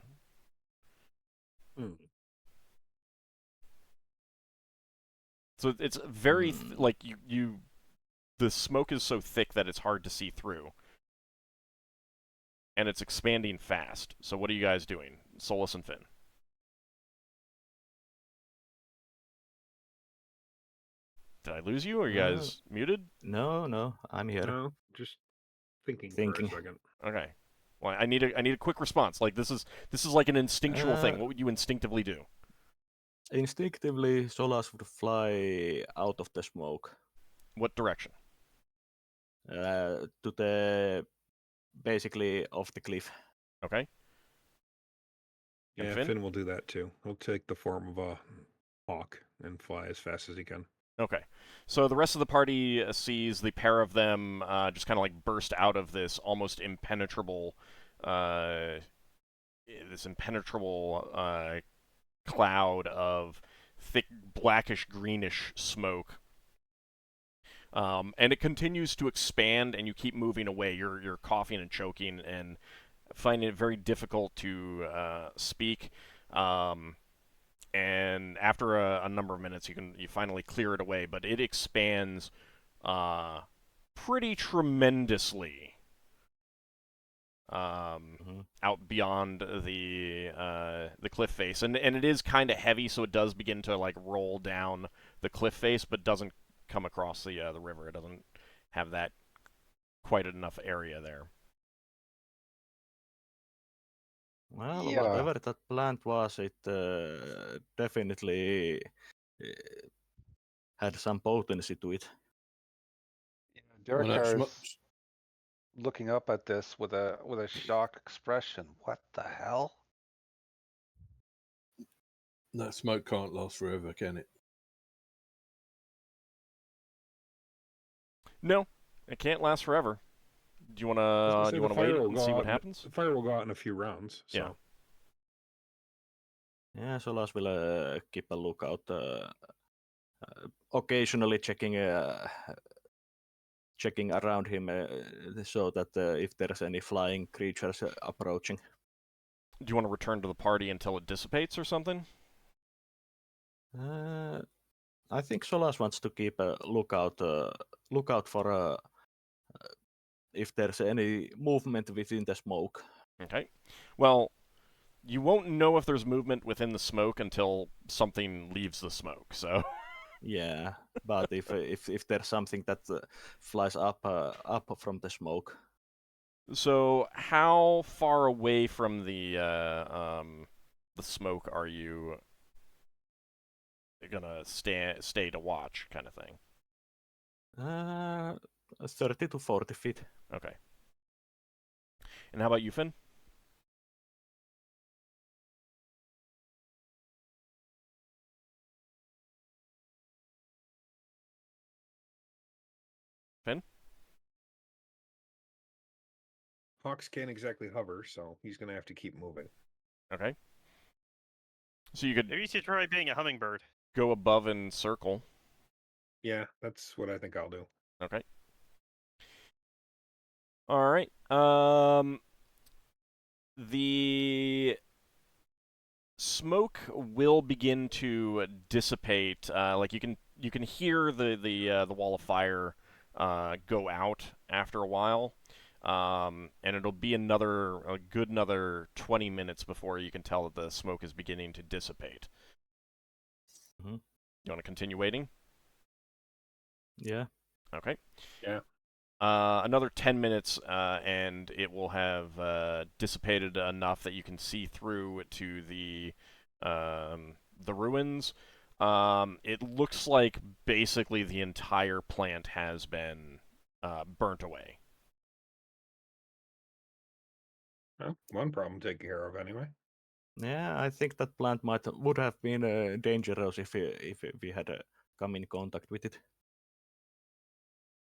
So it's very like you. The smoke is so thick that it's hard to see through, and it's expanding fast. So what are you guys doing, Solas and Finn? Did I lose you? Are you guys muted? No, I'm here. No, just thinking for a second. Okay. Well, I need a quick response. Like this is like an instinctual thing. What would you instinctively do? Instinctively, Solas would fly out of the smoke. What direction? To the basically off the cliff. Okay. Yeah, Finn? Finn will do that too. He'll take the form of a hawk and fly as fast as he can. Okay. So the rest of the party sees the pair of them just kind of like burst out of this almost impenetrable, cloud of thick blackish greenish smoke. And it continues to expand, and you keep moving away. You're coughing and choking and finding it very difficult to speak. And after a number of minutes, you finally clear it away, but it expands pretty tremendously out beyond the cliff face, and it is kind of heavy, so it does begin to like roll down the cliff face, but doesn't come across the river. It doesn't have that quite enough area there. Well, Yeah. whatever that plant was, it definitely had some potency to it. Darrakar's looking up at this with a shock expression. What the hell? That smoke can't last forever, can it? No, it can't last forever. Do you want to wait and see what happens? The fire will go out in a few rounds. So. Yeah, Solas will keep a lookout, occasionally checking around him so that if there's any flying creatures approaching. Do you want to return to the party until it dissipates or something? I think Solas wants to keep a lookout for if there's any movement within the smoke. Okay. Well, you won't know if there's movement within the smoke until something leaves the smoke. So. Yeah, but if there's something that flies up from the smoke. So how far away from the smoke are you gonna stay to watch, kind of thing? 30 to 40 feet. Okay. And how about you, Finn? Finn? Hawks can't exactly hover, so he's going to have to keep moving. Okay. So you could Maybe you should try being a hummingbird. go above and circle. Yeah, that's what I think I'll do. Okay. All right. The smoke will begin to dissipate. Like you can hear the wall of fire go out after a while, and it'll be a good another 20 minutes before you can tell that the smoke is beginning to dissipate. Mm-hmm. You want to continue waiting? Yeah. Okay. Yeah. Another 10 minutes, and it will have dissipated enough that you can see through to the ruins. It looks like basically the entire plant has been burnt away. Well, one problem taken care of anyway. Yeah, I think that plant would have been dangerous if we had come in contact with it,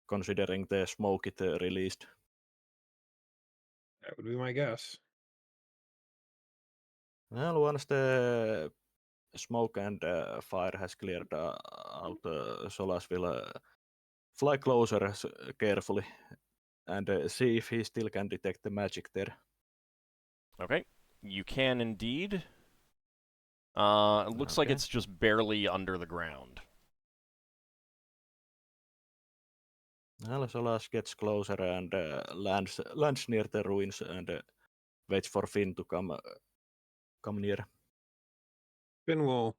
considering the smoke it released. That would be my guess. Well, once the smoke and fire has cleared out, Solas will fly closer carefully and see if he still can detect the magic there. Okay, you can indeed. It looks like Okay. it's just barely under the ground. Well, Solas gets closer and lands near the ruins and waits for Finn to come near. Finn will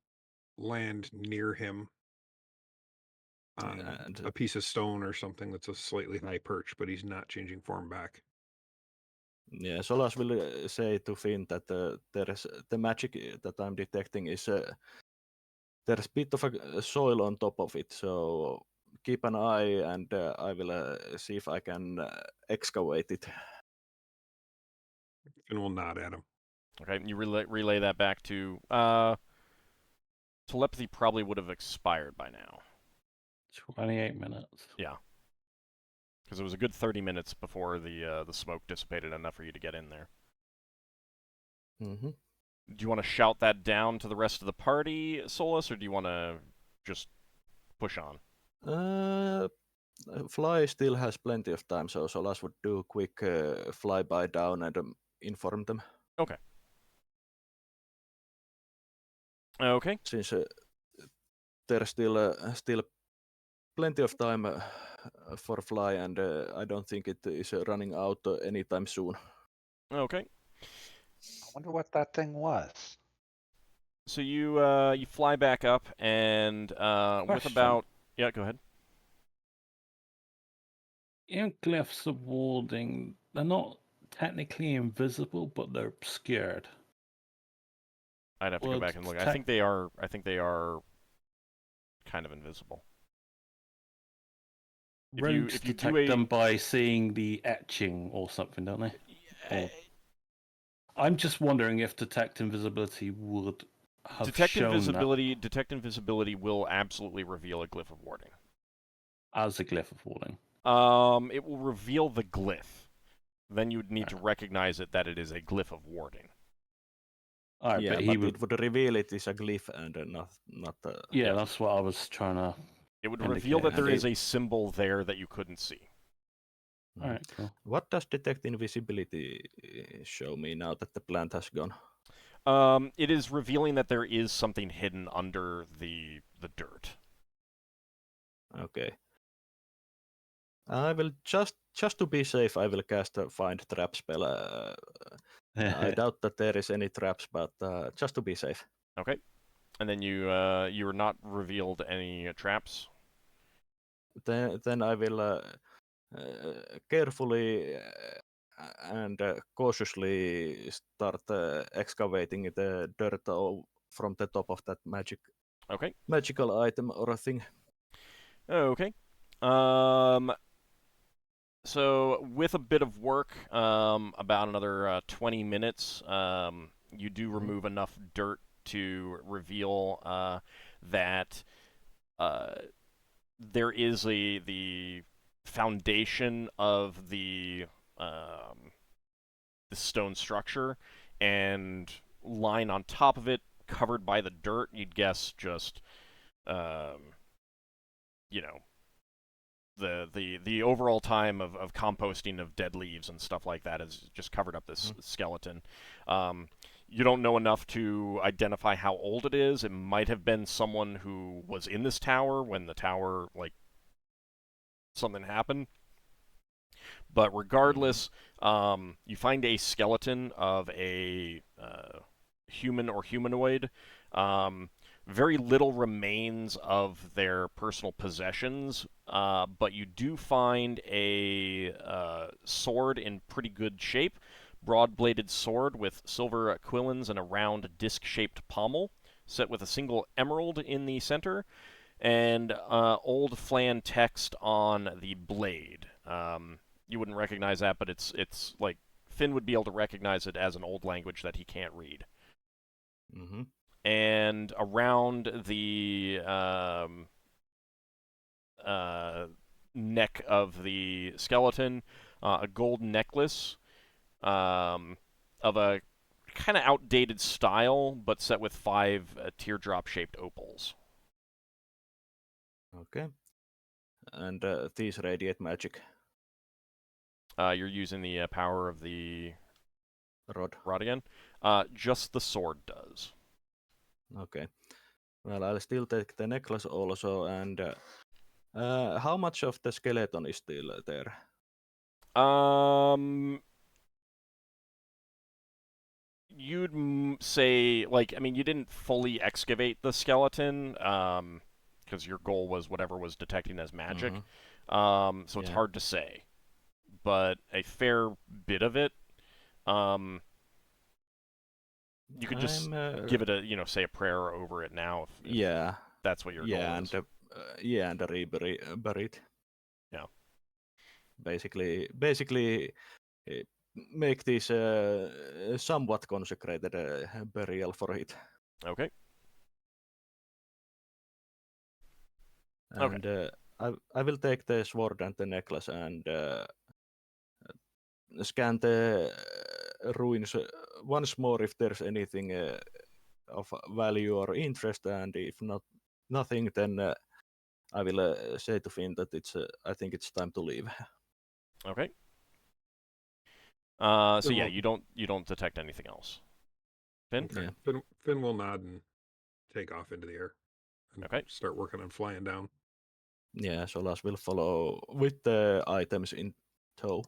land near him on And a piece of stone or something that's a slightly high perch, but he's not changing form back. yeah, Solas will say to Finn that there is the magic that I'm detecting is there's a bit of a soil on top of it, so keep an eye, and I will see if I can excavate it. Finn will nod at him. Okay, you relay that back to telepathy. Probably would have expired by now. 28 minutes. Yeah, because it was a good 30 minutes before the smoke dissipated enough for you to get in there. Mm-hmm. Do you want to shout that down to the rest of the party, Solas, or do you want to just push on? Fly still has plenty of time, so Solas would do a quick flyby down and inform them. Okay. Okay. Since there's still plenty of time for Fly, and I don't think it is running out anytime soon. Okay. I wonder what that thing was. So you fly back up, and with Question. about go ahead. In glyphs of warding, they're not technically invisible, but they're obscured. I'd have to go Well, back and look. I tech- think they are kind of invisible. Rogues detect them by seeing the etching or something, don't they? Or... I'm just wondering if detect invisibility would have detect shown invisibility. Detect invisibility will absolutely reveal a glyph of warding. As a glyph of warding. It will reveal the glyph. Then you'd need to recognize it that it is a glyph of warding. Right, yeah, but it would reveal it is a glyph and not. Yeah, that's what I was trying to. It would reveal that there is a symbol there that you couldn't see. All right, cool. What does detect invisibility show me now that the plant has gone? It is revealing that there is something hidden under the dirt. Okay. I will just to be safe. I will cast a find trap spell. I doubt that there is any traps, but just to be safe. Okay. And then you were not revealed any traps. Then I will carefully and cautiously start excavating the dirt from the top of that Okay. magical item or a thing. Okay. So with a bit of work, about another 20 minutes, you do remove enough dirt to reveal that there is the foundation of the stone structure, and lying on top of it, covered by the dirt. You'd guess just, you know, the overall time of composting of dead leaves and stuff like that has just covered up this skeleton. You don't know enough to identify how old it is. It might have been someone who was in this tower when the tower, like, something happened. But regardless, you find a skeleton of a human or humanoid. Very little remains of their personal possessions, but you do find a sword in pretty good shape. Broad-bladed sword with silver quillins and a round disc-shaped pommel, set with a single emerald in the center, and old flan text on the blade. You wouldn't recognize that, but it's like Finn would be able to recognize it as an old language that he can't read. Mm-hmm. And around the neck of the skeleton, a gold necklace of a kind of outdated style, but set with 5 teardrop-shaped opals. Okay. And these radiate magic. You're using the power of the Rod again. Just the sword does. Okay. Well, I'll still take the necklace also. And how much of the skeleton is still there? You'd say, like, I mean, you didn't fully excavate the skeleton, because your goal was whatever was detecting as magic. So it's hard to say. But a fair bit of it, you could just give it a, say a prayer over it now if that's what your goal is. And rebury it. Yeah. Basically, make this somewhat consecrated burial for it. Okay. And I will take the sword and the necklace and scan the ruins once more if there's anything of value or interest, and if nothing, then I will say to Finn that I think it's time to leave. Okay. So yeah, you don't detect anything else. Finn? Okay. Yeah. Finn will nod and take off into the air. And start working on flying down. Yeah, Solas will follow with the items in tow.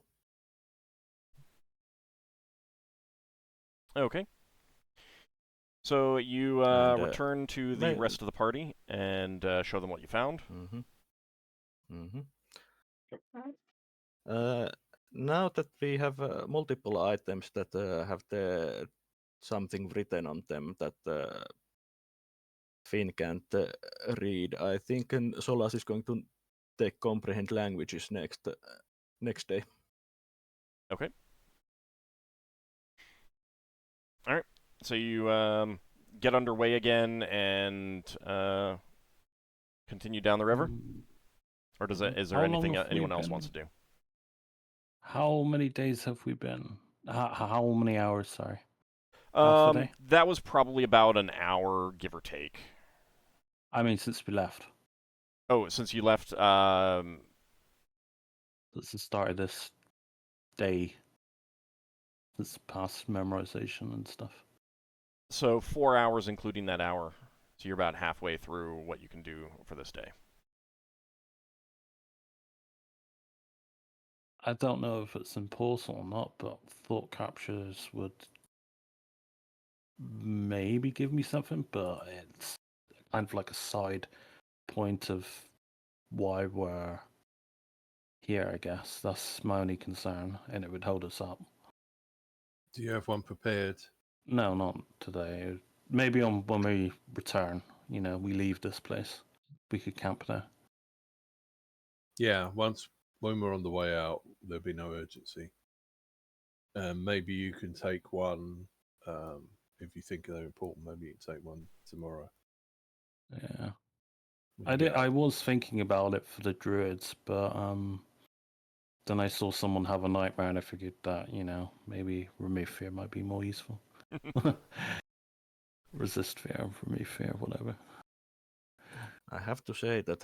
Okay. So you return to the rest of the party and show them what you found. Now that we have multiple items that have something written on them that Finn can't read, I think Solas is going to take comprehend languages next day. Okay. All right. So you get underway again and continue down the river, or is there anything anyone else wants to do? How many days have we been? How many hours? Sorry. Half a day? That was probably about an hour, give or take. I mean, since we left. Oh, since you left. Since the start of this day. Since past memorization and stuff. So 4 hours, including that hour. So you're about halfway through what you can do for this day. I don't know if it's important or not, but thought captures would maybe give me something, but it's kind of like a side point of why we're here, I guess. That's my only concern, and it would hold us up. Do you have one prepared? No, not today. Maybe on when we return, we leave this place. We could camp there. Yeah, when we're on the way out, there'll be no urgency. Maybe you can take one if you think they're important. Maybe you can take one tomorrow. Yeah. We can get I was thinking about it for the druids, but then I saw someone have a nightmare, and I figured that maybe remove fear might be more useful. Resist fear, remove fear, whatever. I have to say that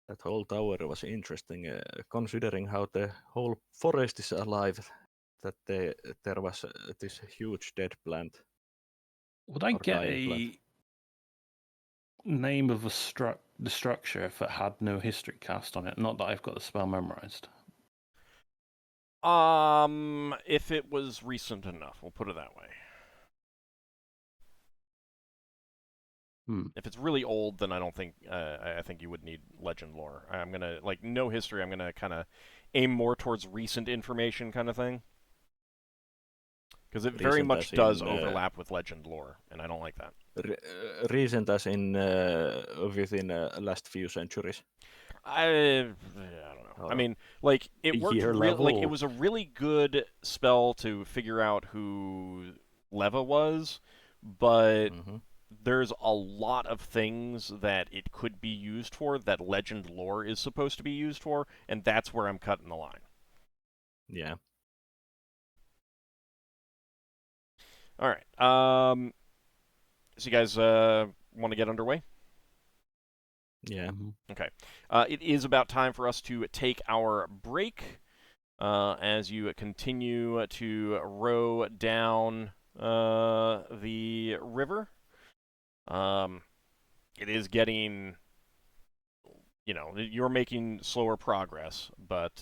that whole tower was interesting, considering how the whole forest is alive. That there was this huge dead plant. Would I Or get dying a plant. name of the structure if it had no history cast on it? Not that I've got the spell memorized. If it was recent enough, we'll put it that way. If it's really old, then I don't think I think you would need legend lore. I'm gonna no history. I'm gonna kind of aim more towards recent information kind of thing, because it very Recent much as does in, overlap with legend lore, and I don't like that. Recent as in within last few centuries. I don't know. I mean, it worked year it level. was a really good spell to figure out who Leva was, but there's a lot of things that it could be used for that legend lore is supposed to be used for, and that's where I'm cutting the line. Yeah. All right. So you guys want to get underway? Yeah. Okay. It is about time for us to take our break as you continue to row down the river. It is getting, you're making slower progress, but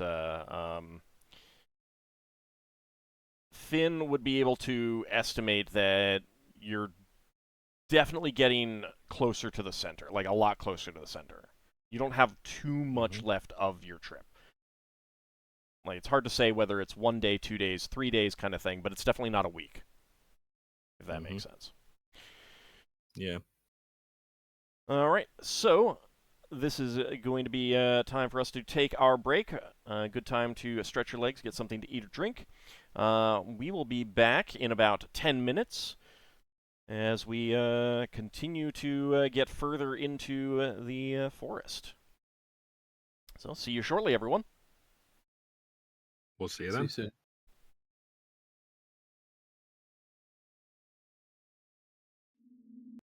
Finn would be able to estimate that you're definitely getting closer to the center, like a lot closer to the center. You don't have too much left of your trip. Like, it's hard to say whether it's 1 day, 2 days, 3 days kind of thing, but it's definitely not a week, if that makes sense. Yeah. All right, so this is going to be time for us to take our break. Good time to stretch your legs, get something to eat or drink. We will be back in about 10 minutes as we continue to get further into the forest. So, see you shortly, everyone. We'll see you See then. you soon.